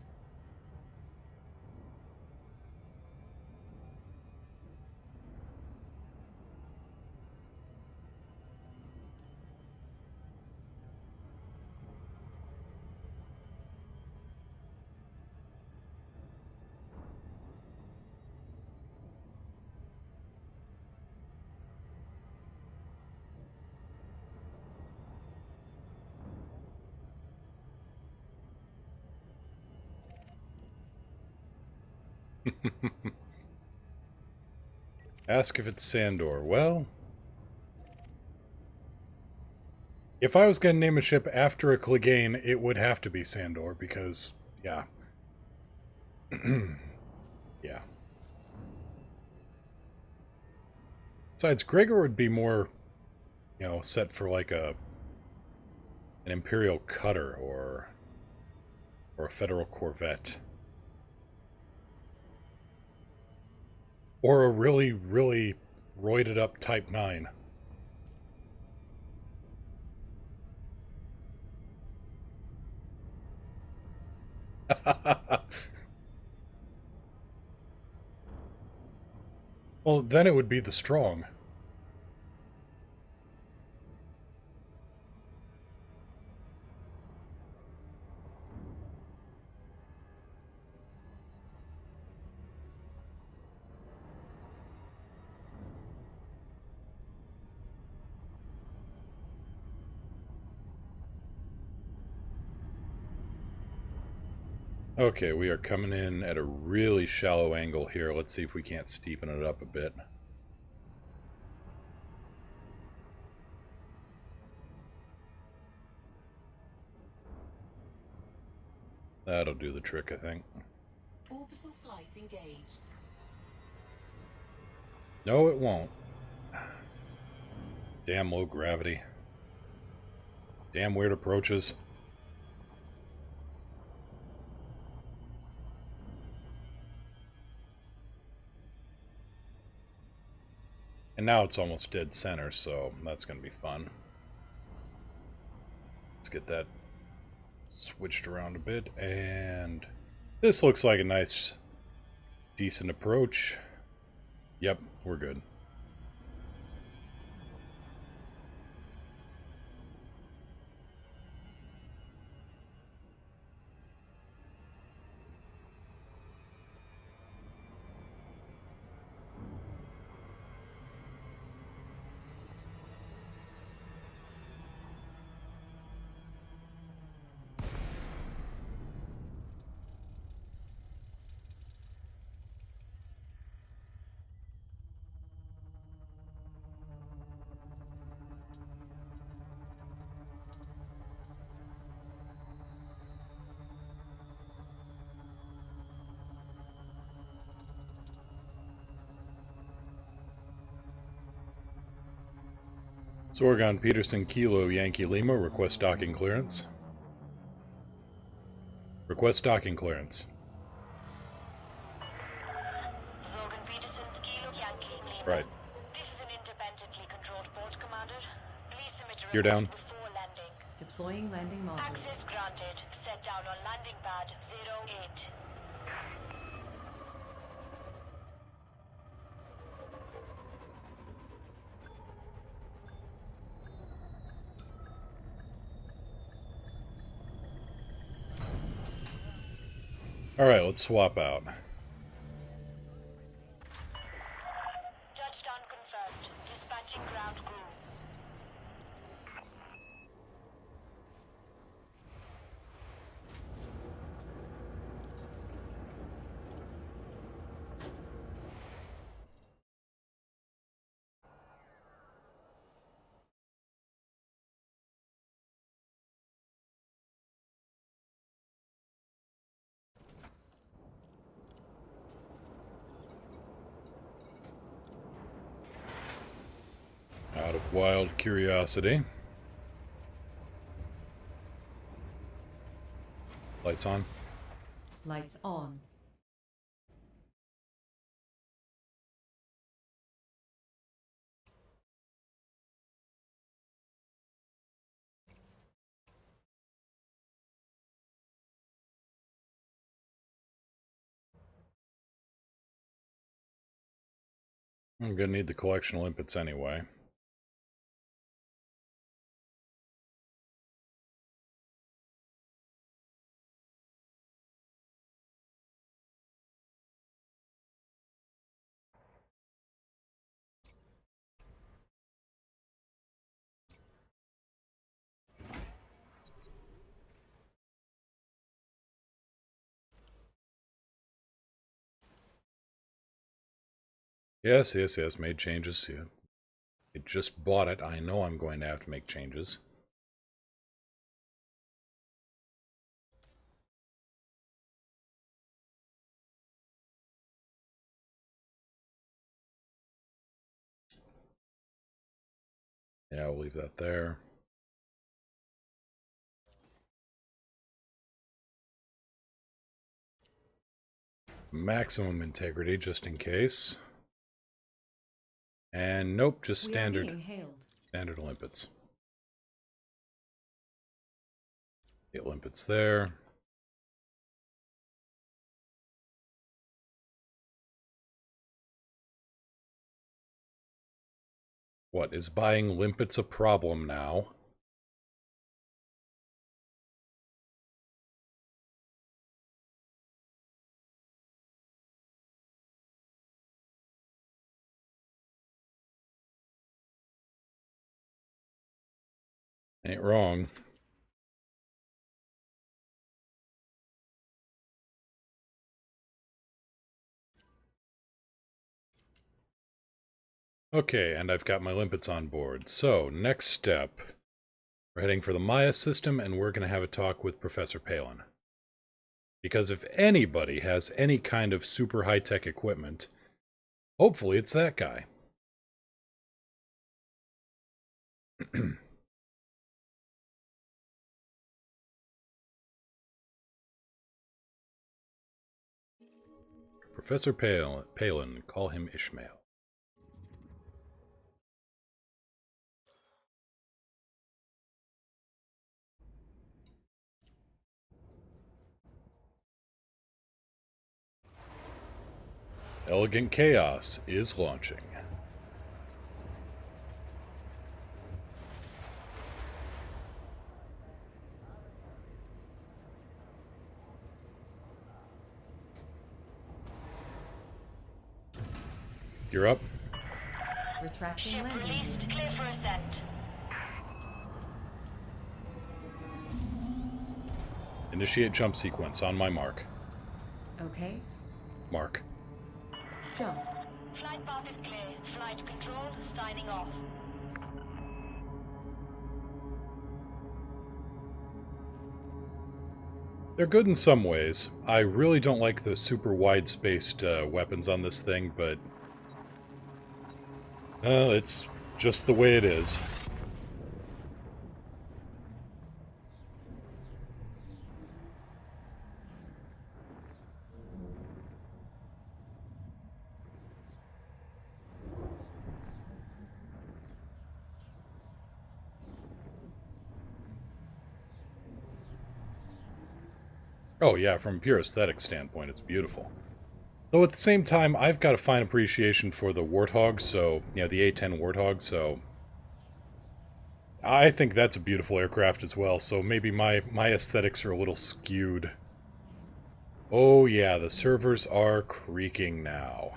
Ask if it's Sandor. Well, if I was going to name a ship after a Clegane, it would have to be Sandor, because, yeah. Yeah. Besides, Gregor would be more, set for like an Imperial cutter or a Federal corvette. Or a really, really roided up Type 9. Well, then it would be the Strong. Okay, we are coming in at a really shallow angle here. Let's see if we can't steepen it up a bit. That'll do the trick, I think. Orbital flight engaged. No, it won't. Damn low gravity. Damn weird approaches. And now it's almost dead center, so that's going to be fun. Let's get that switched around a bit, and this looks like a nice, decent approach. Yep, we're good. Sorgon Peterson Kilo Yankee Lima, request docking clearance. Request docking clearance. Logan Peterson, Kilo Yankee Lima. Right. This is an independently controlled port, Commander. Please submit a You're down. request before landing. Deploying landing module. Access granted. Set down on landing pad 08. Alright, let's swap out. Touchdown confirmed. Dispatching ground crew. Out of wild curiosity. Lights on. Lights on. I'm gonna need the collectional inputs anyway. Yes, made changes. Yeah. I just bought it. I know I'm going to have to make changes. Yeah, we'll leave that there. Maximum integrity, just in case. And nope, just We are standard. being hailed. Standard limpets. 8 limpets there. What, is buying limpets a problem now? Ain't wrong. Okay, and I've got my limpets on board. So, next step. We're heading for the Maya system, and we're going to have a talk with Professor Palin. Because if anybody has any kind of super high-tech equipment, hopefully it's that guy. Professor Palin, call him Ishmael. Elegant Chaos is launching. You're up. Retracting Ship landing released. gear. Clear for ascent. Initiate jump sequence on my mark. Okay. Mark. Jump. Flight path is clear. Flight control signing off. They're good in some ways. I really don't like the super wide-spaced weapons on this thing, but it's just the way it is. Oh yeah, from a pure aesthetic standpoint, it's beautiful. Though at the same time, I've got a fine appreciation for the Warthog, so, you know, the A-10 Warthog, so I think that's a beautiful aircraft as well, so maybe my aesthetics are a little skewed. Oh yeah, the servers are creaking now.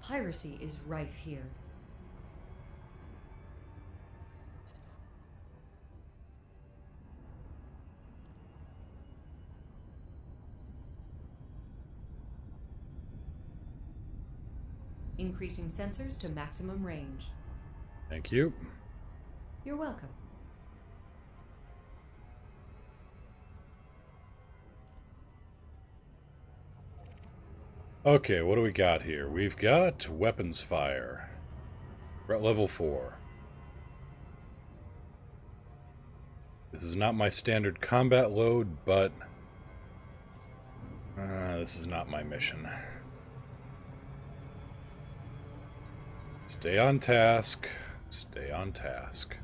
Piracy is rife here. Increasing sensors to maximum range. Thank you. You're welcome. Okay, what do we got here? We've got weapons fire. We're at level 4. This is not my standard combat load, but this is not my mission. Stay on task. Stay on task.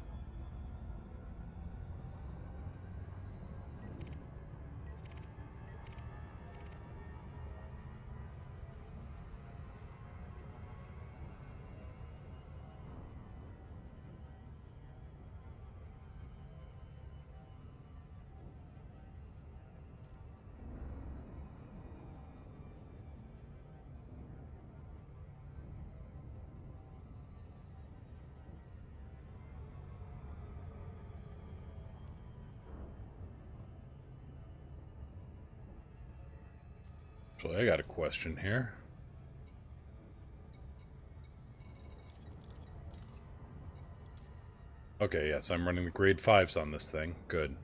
Actually, I got a question here. Okay, yes, I'm running the grade 5s on this thing. Good.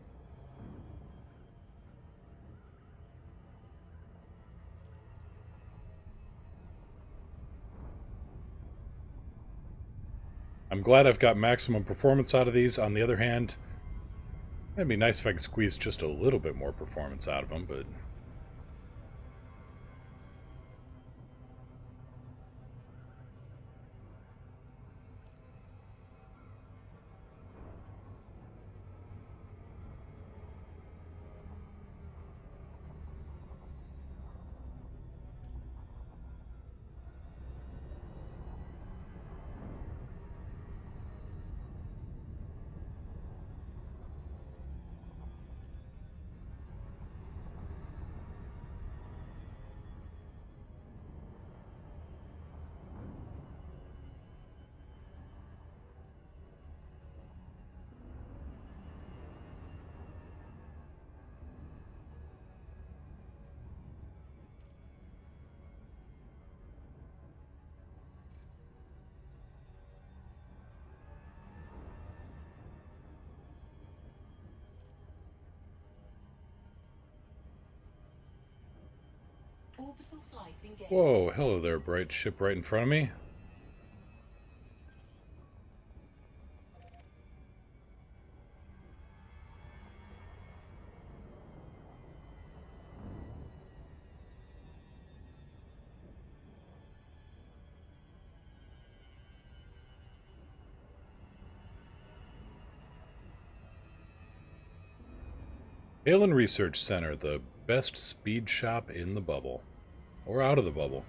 I'm glad I've got maximum performance out of these. On the other hand, it'd be nice if I could squeeze just a little bit more performance out of them, but... Orbital flight engaged. Whoa, hello there, bright ship right in front of me. Alien Research Center, the best speed shop in the bubble. Or out of the bubble.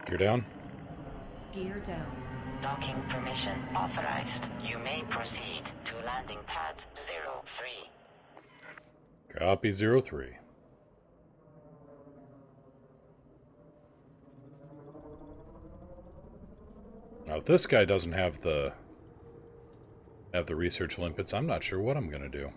Gear down. Gear down. Docking permission authorized. You may proceed to landing pad 03. Copy 03. Now, if this guy doesn't have the research limpets, I'm not sure what I'm gonna do.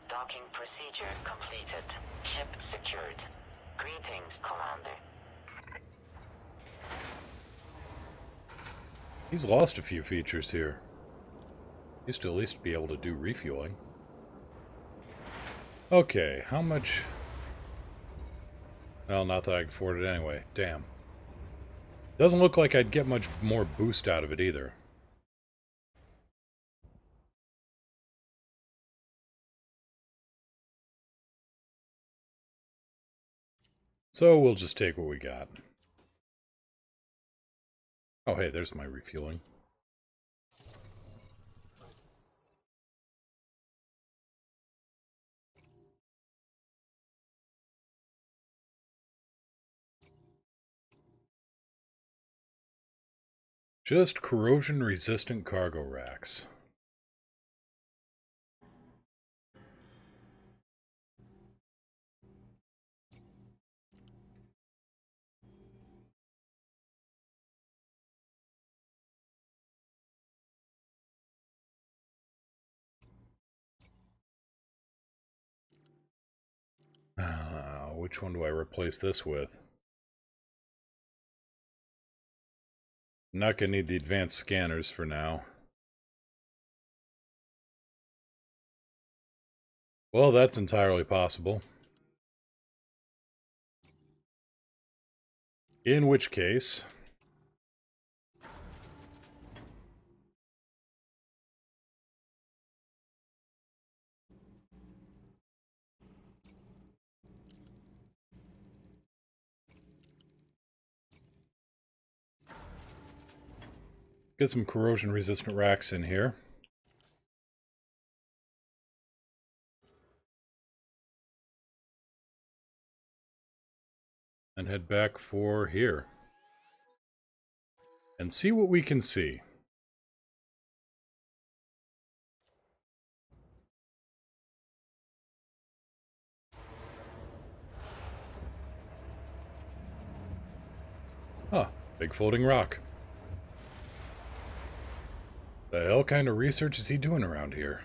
Docking procedure completed. Ship secured. Greetings, Commander. He's lost a few features here. Used to at least be able to do refueling. Okay, how much... Well, not that I can afford it anyway. Damn. Doesn't look like I'd get much more boost out of it either. So we'll just take what we got. Oh hey, there's my refueling. Just corrosion-resistant cargo racks. Which one do I replace this with? I'm not gonna need the advanced scanners for now. Well, that's entirely possible. In which case... Get some corrosion-resistant racks in here. and head back for here. And see what we can see. Huh, big floating rock. The hell kind of research is he doing around here?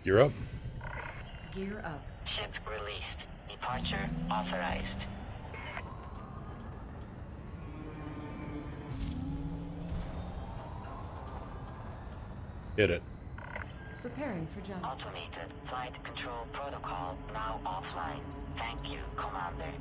You're up. Gear up. Ship released. Departure authorized. Hit it. Preparing for jump. Automated flight control protocol now offline. Thank you, Commander.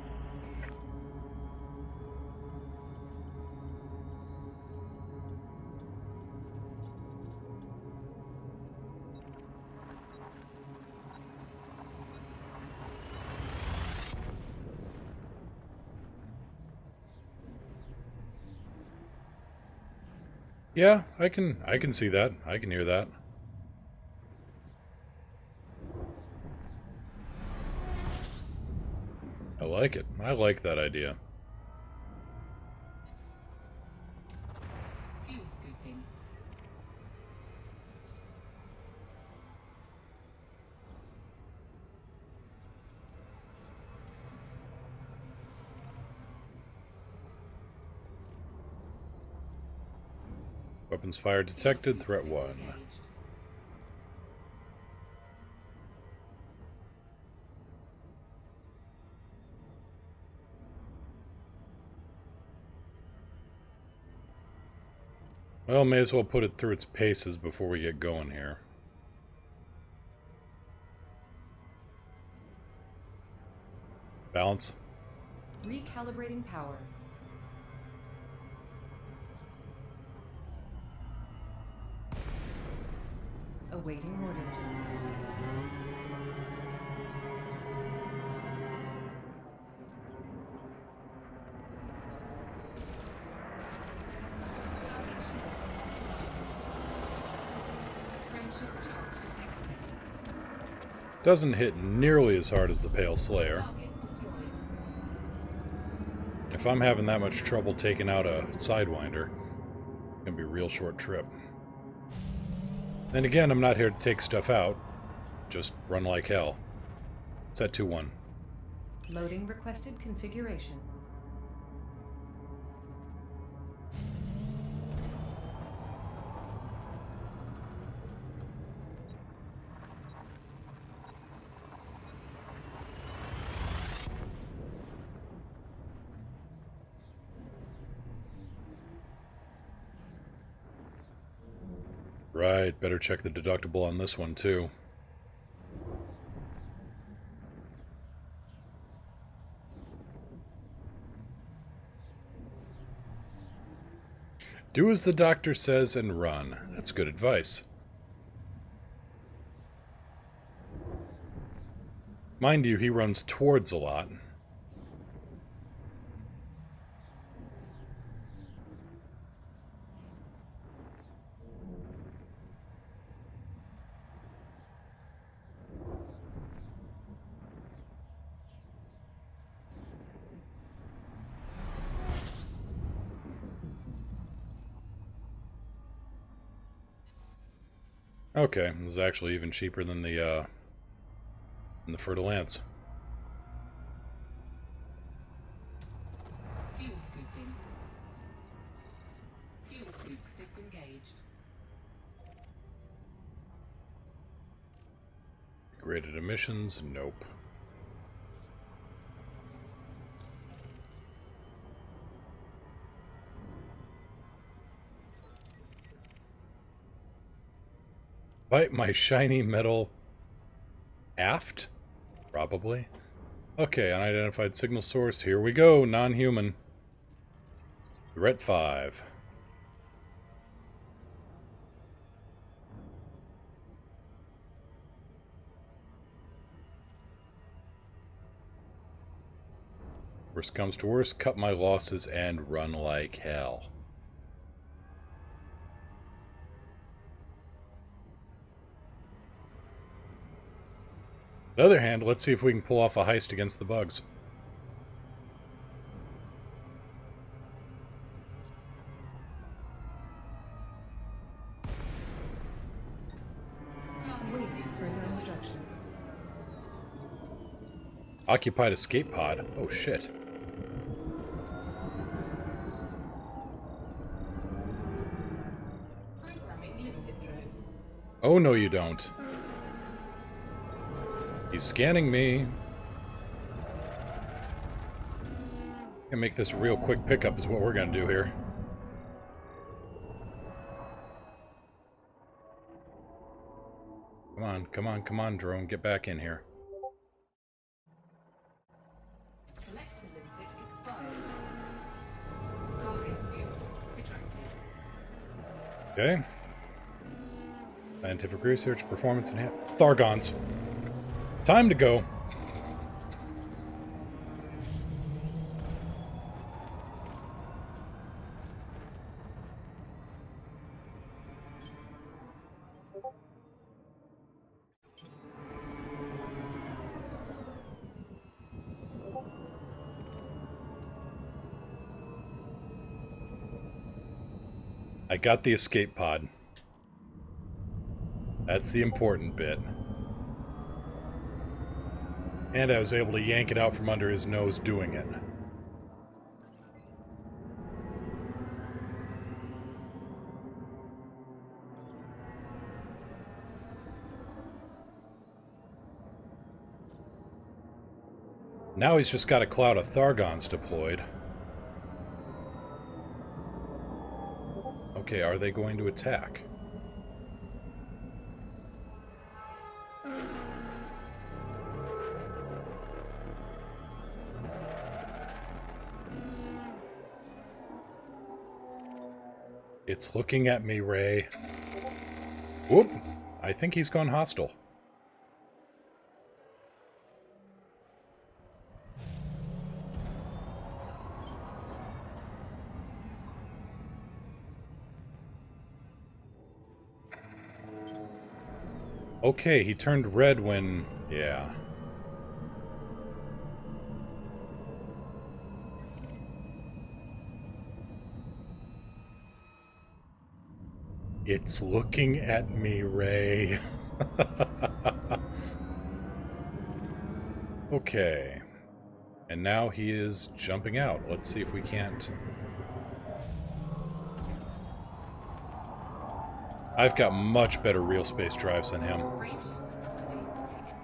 Yeah, I can see that. I can hear that. I like it. I like that idea. Fuel scooping. Weapons fire detected. Threat 1. Disengaged. Well, may as well put it through its paces before we get going here. Balance. Recalibrating power. Awaiting orders. Target shields offline. Frameshift charge detected. Doesn't hit nearly as hard as the Pale Slayer. Target destroyed. If I'm having that much trouble taking out a Sidewinder, it's gonna be a real short trip. And again, I'm not here to take stuff out. Just run like hell. Set 2-1. Loading requested configuration. Right, better check the deductible on this one too. Do as the doctor says and run. That's good advice. Mind you, he runs towards a lot. Okay, this is actually even cheaper than the Fertile Ants. Fuel scooping. Fuel scoop disengaged. Graded emissions? Nope. Bite my shiny metal aft? Probably. Okay, unidentified signal source. Here we go, non-human. Threat 5. Worst comes to worst, cut my losses and run like hell. On the other hand, let's see if we can pull off a heist against the bugs. Wait for further instructions. Occupied escape pod. Oh shit. Programming limpet drone. Oh no you don't. He's scanning me. Gonna make this a real quick pickup is what we're gonna do here. Come on, come on, come on, drone, get back in here. Collector limpet expired. Cargo scoop retracted. Okay. Scientific research, performance enhanced. Thargons. Time to go. I got the escape pod. That's the important bit. And I was able to yank it out from under his nose doing it. Now he's just got a cloud of Thargons deployed. Okay, are they going to attack? It's looking at me, Ray. Whoop! I think he's gone hostile. Okay, he turned red when... yeah. It's looking at me, Ray. Okay. And now he is jumping out. Let's see if we can't... I've got much better real space drives than him. Frame shifter anomaly detected.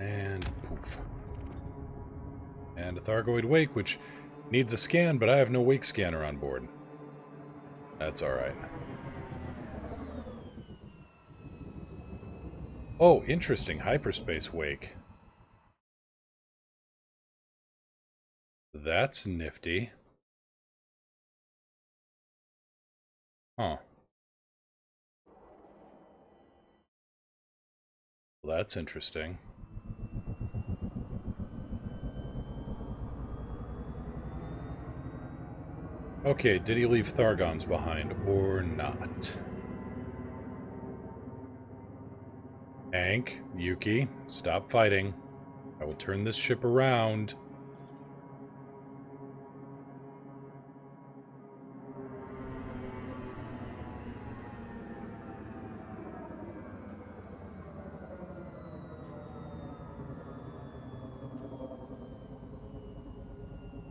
And poof. And a Thargoid wake, which needs a scan, but I have no wake scanner on board. That's alright. Oh, interesting. Hyperspace wake. That's nifty. Huh. Well, that's interesting. Okay, did he leave Thargons behind or not? Hank, Yuki, stop fighting. I will turn this ship around.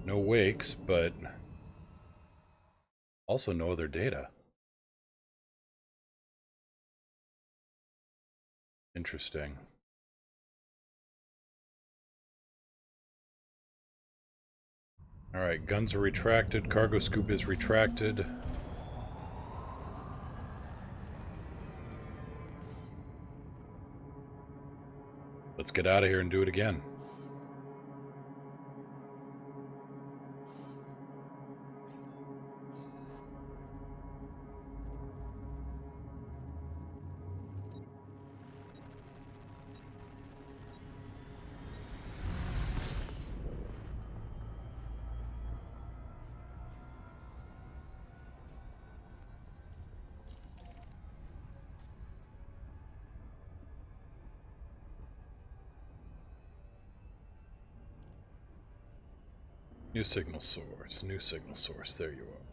No wakes, but also no other data. Interesting. Alright, guns are retracted, cargo scoop is retracted. Let's get out of here and do it again. New signal source. New signal source. There you are.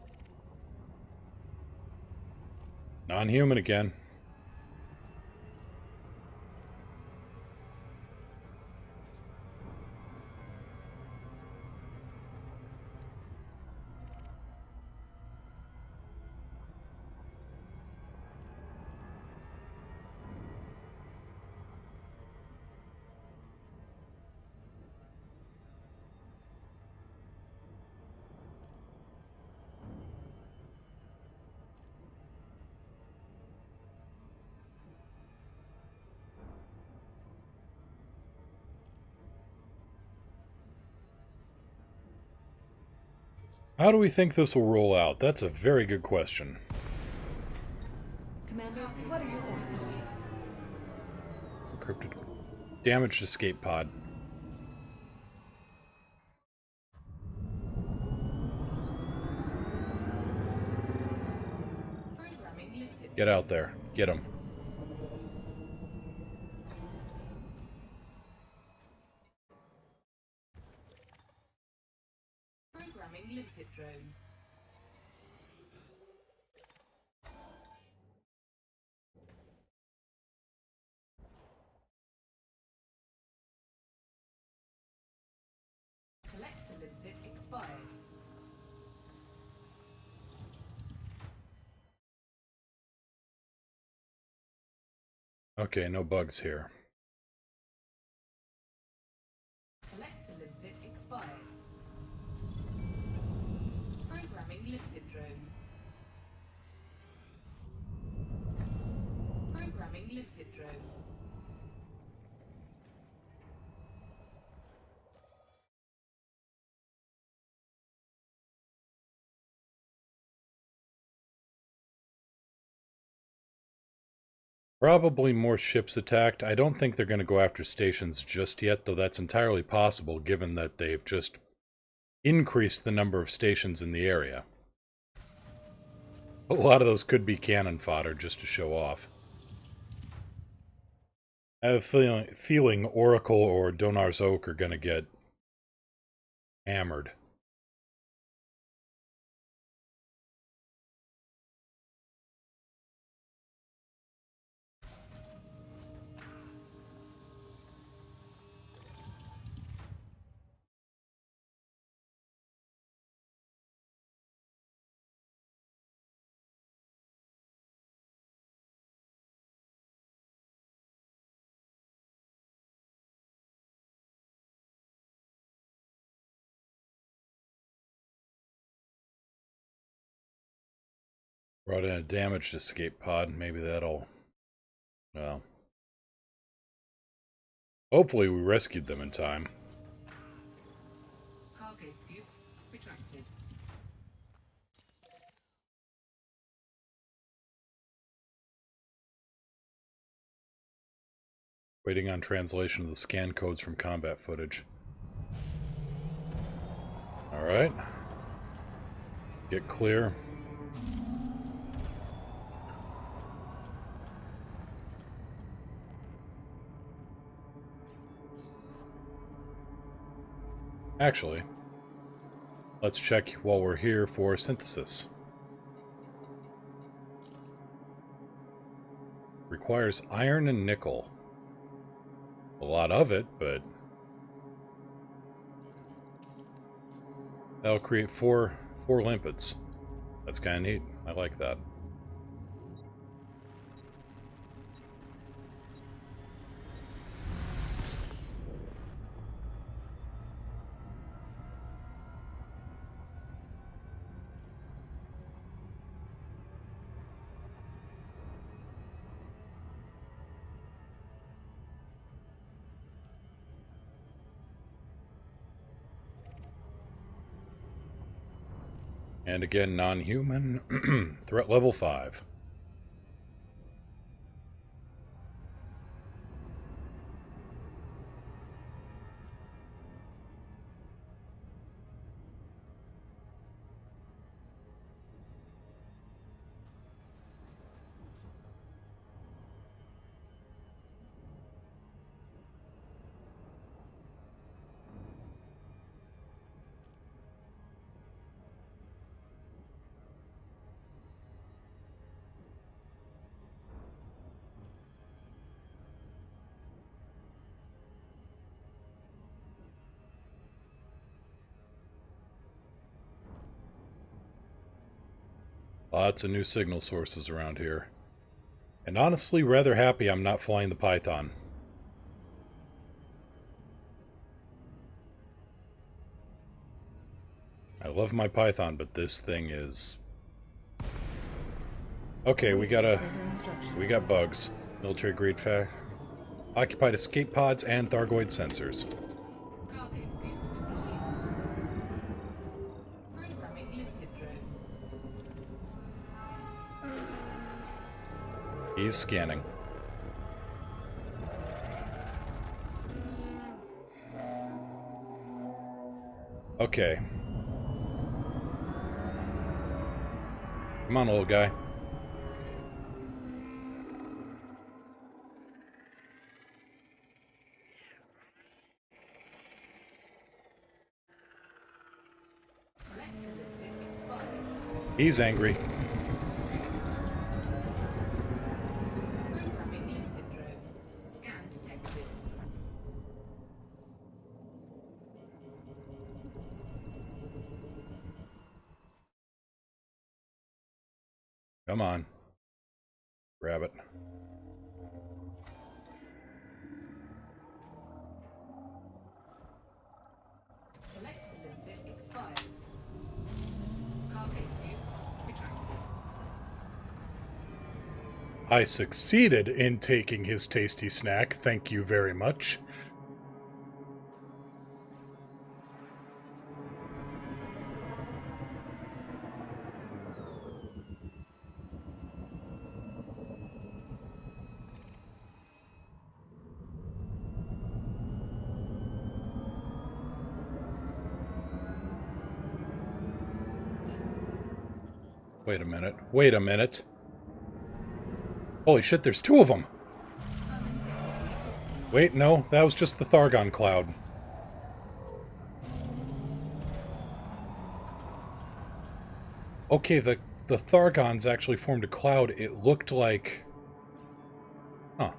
Non-human again. How do we think this will roll out? That's a very good question. Commander, what are your orders? Encrypted. Damaged escape pod. Programming limpet. Get out there. Get him. Programming limpet drone. Collector limpet expired. Okay, no bugs here. Collector limpet expired. Programming limpet drone. Programming limpet drone. Probably more ships attacked. I don't think they're going to go after stations just yet, though that's entirely possible given that they've just increased the number of stations in the area. A lot of those could be cannon fodder just to show off. I have a feeling Oracle or Donar's Oak are going to get hammered. Brought in a damaged escape pod. Maybe that'll... well... hopefully we rescued them in time. Cargo scoop retracted. Waiting on translation of the scan codes from combat footage. Alright. Get clear. Actually, let's check while we're here for synthesis. Requires iron and nickel. A lot of it, but that'll create four limpets. That's kind of neat. I like that. And again, non-human. Threat level 5. Lots of new signal sources around here. And honestly, rather happy I'm not flying the Python. I love my Python, but this thing is... Okay, we got bugs. Military grade occupied escape pods and Thargoid sensors. Cargo scoop deployed. Programming limpet drone. He's scanning. Okay. Come on, little guy. Collector limpet expired. He's angry. Programming limpet drone. Scan detected. Come on. Grab it. Collector limpet expired. Cargo scoop retracted. I succeeded in taking his tasty snack. Thank you very much. Wait a minute. Wait a minute. Holy shit, there's two of them! Wait, no, that was just the Thargon cloud. Okay, the Thargons actually formed a cloud. It looked like... Huh.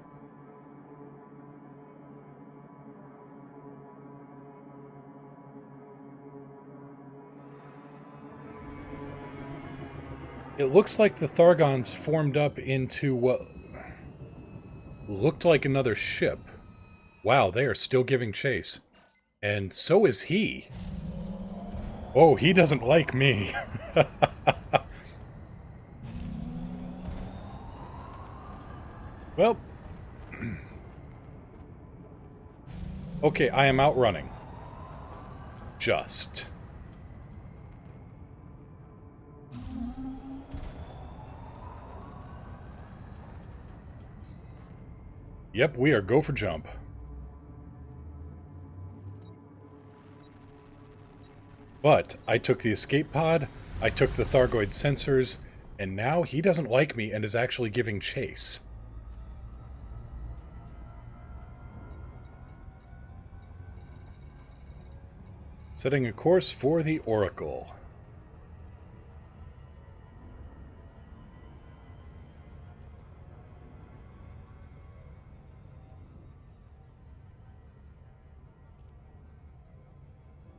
It looks like the Thargons formed up into what looked like another ship. Wow, they are still giving chase. And so is he. Oh, he doesn't like me. Well. Okay, I am outrunning. Just. Yep, we are go for jump. But I took the escape pod, I took the Thargoid sensors, and now he doesn't like me and is actually giving chase. Setting a course for the Oracle.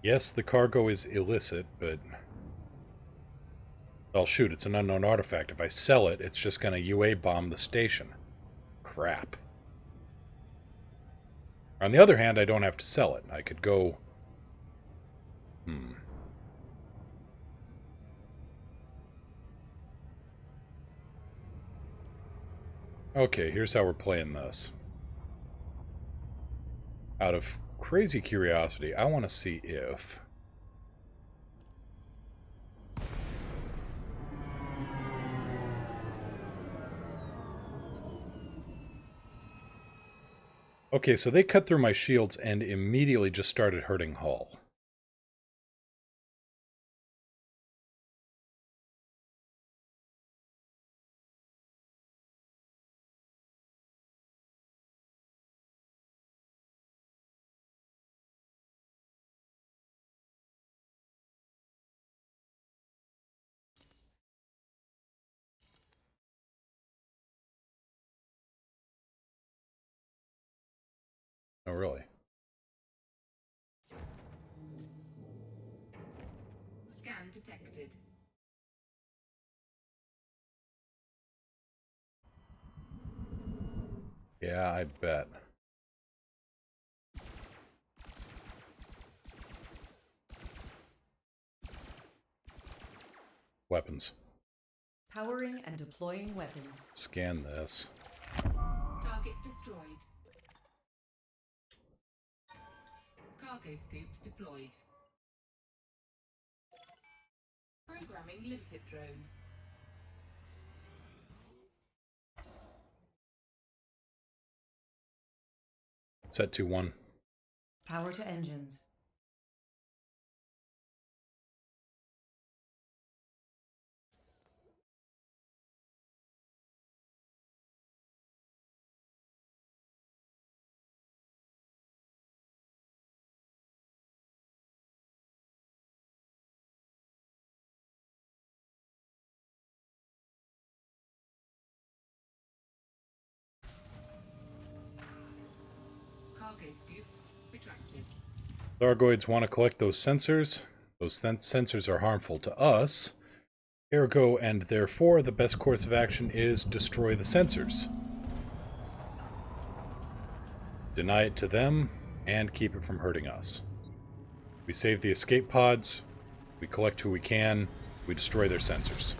Yes, the cargo is illicit, but... Well, shoot, it's an unknown artifact. If I sell it, it's just gonna UA bomb the station. Crap. On the other hand, I don't have to sell it. I could go... Okay, here's how we're playing this. Out of crazy curiosity, I want to see if... Okay, so they cut through my shields and immediately just started hurting Hull. Oh, really? Scan detected. Yeah, I bet. Weapons. Powering and deploying weapons. Scan this. Target destroyed. Cargo scoop deployed. Programming limpet drone. Set to 1. Power to engines. Cargo scoop retracted. Thargoids want to collect those sensors. Those sensors are harmful to us. Ergo, and therefore, the best course of action is destroy the sensors. Deny it to them, and keep it from hurting us. We save the escape pods, we collect who we can, we destroy their sensors.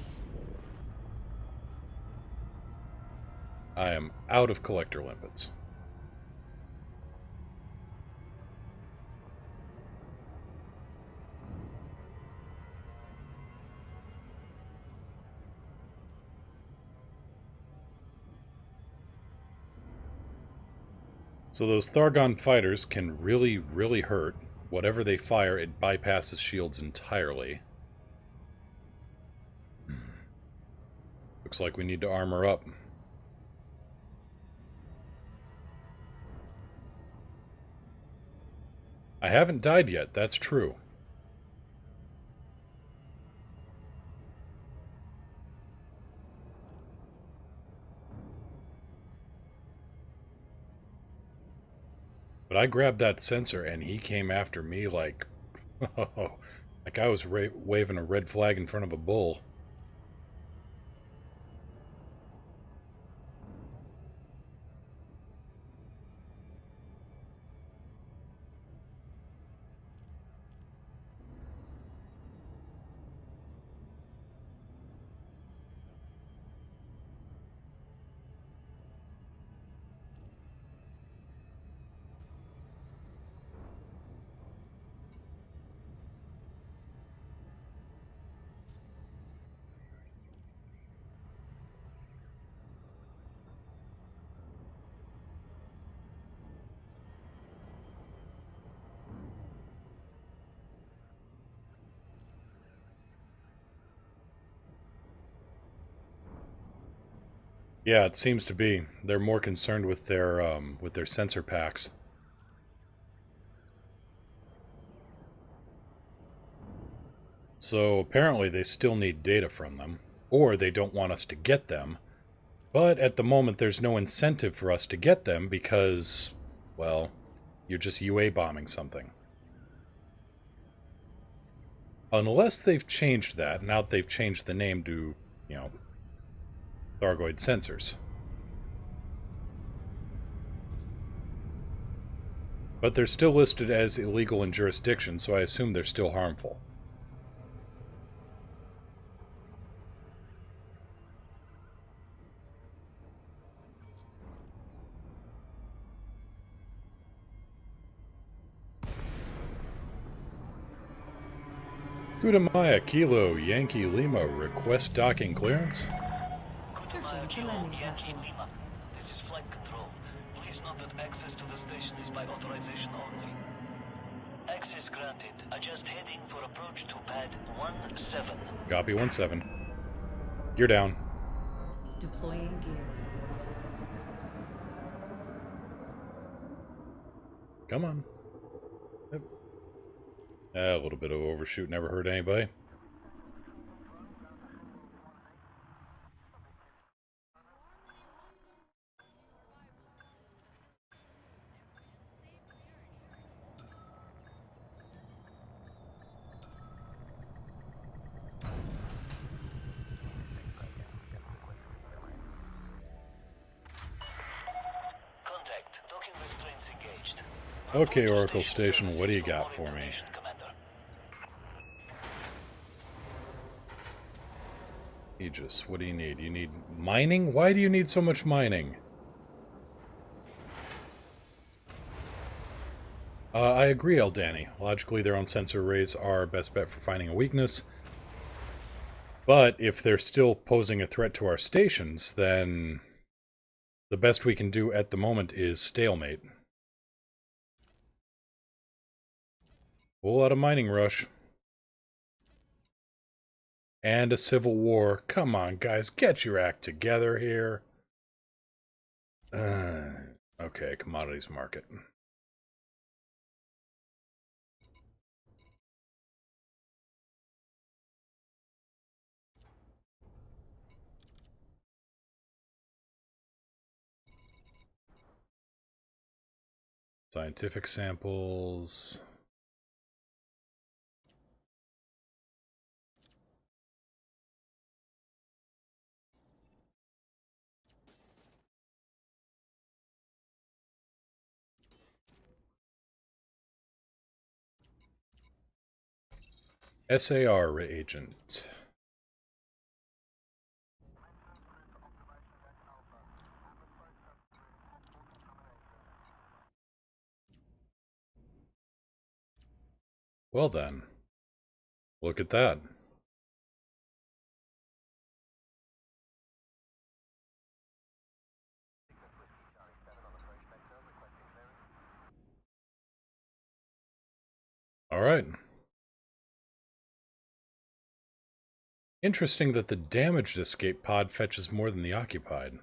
I am out of collector limpets. So those Thargon fighters can really, really hurt. Whatever they fire, it bypasses shields entirely. Looks like we need to armor up. I haven't died yet, that's true. But I grabbed that sensor and he came after me like... like I was waving a red flag in front of a bull. Yeah, it seems to be. They're more concerned with their sensor packs. So apparently they still need data from them, or they don't want us to get them. But at the moment there's no incentive for us to get them because, well, you're just UA bombing something. Unless they've changed that, now that they've changed the name to, you know, Thargoid sensors. But they're still listed as illegal in jurisdiction, so I assume they're still harmful. Kudamaya Kilo Yankee Lima request docking clearance. Searching for landing Yankee platform. Lima. This is flight control. Please note that access to the station is by authorization only. Access granted. Adjust heading for approach to pad 17. Copy 17. Gear down. Deploying gear. Come on. Yep. A little bit of overshoot never hurt anybody. Okay, Oracle Station, what do you got for me? Commander. Aegis, what do you need? You need mining? Why do you need so much mining? I agree, Eldani. Logically, their own sensor arrays are best bet for finding a weakness. But if they're still posing a threat to our stations, then the best we can do at the moment is stalemate. Whole lot of mining rush. And a civil war. Come on, guys, get your act together here. Okay, commodities market. Scientific samples. SAR reagent. Well then, look at that. All right. Interesting that the damaged escape pod fetches more than the occupied.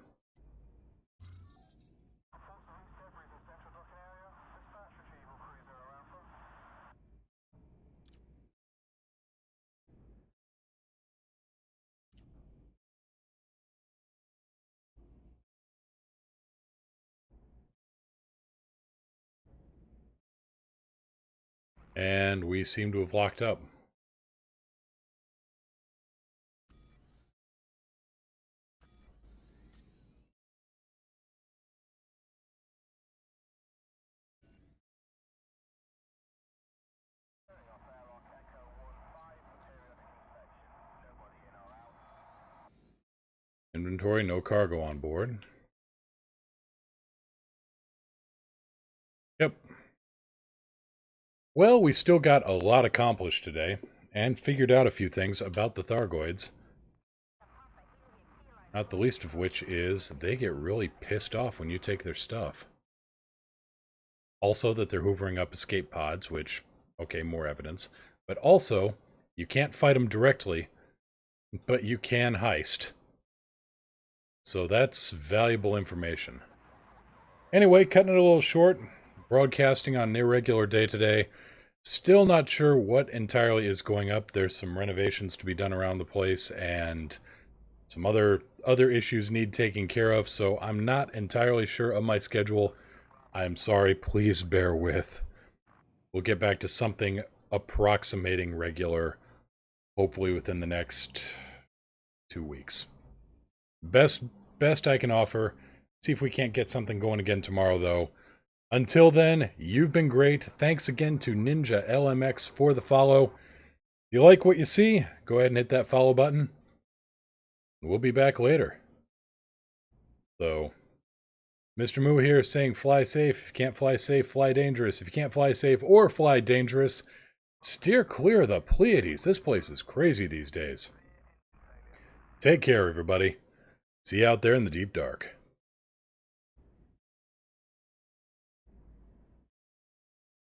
And we seem to have locked up. Inventory, no cargo on board. Yep. Well, we still got a lot accomplished today, and figured out a few things about the Thargoids. Not the least of which is they get really pissed off when you take their stuff. Also that they're hoovering up escape pods, which, okay, more evidence. But also, you can't fight them directly, but you can heist. So that's valuable information. Anyway, cutting it a little short, broadcasting on an irregular day today. Still not sure what entirely is going up. There's some renovations to be done around the place, and some other issues need taking care of, so I'm not entirely sure of my schedule. I'm sorry, please bear with. We'll get back to something approximating regular, hopefully within the next 2 weeks. Best I can offer. See if we can't get something going again tomorrow, though. Until then, you've been great. Thanks again to Ninja LMX for the follow. If you like what you see, go ahead and hit that follow button. We'll be back later. So, Mr. Moo here saying fly safe. If you can't fly safe, fly dangerous. If you can't fly safe or fly dangerous, steer clear of the Pleiades. This place is crazy these days. Take care, everybody. See you out there in the deep dark.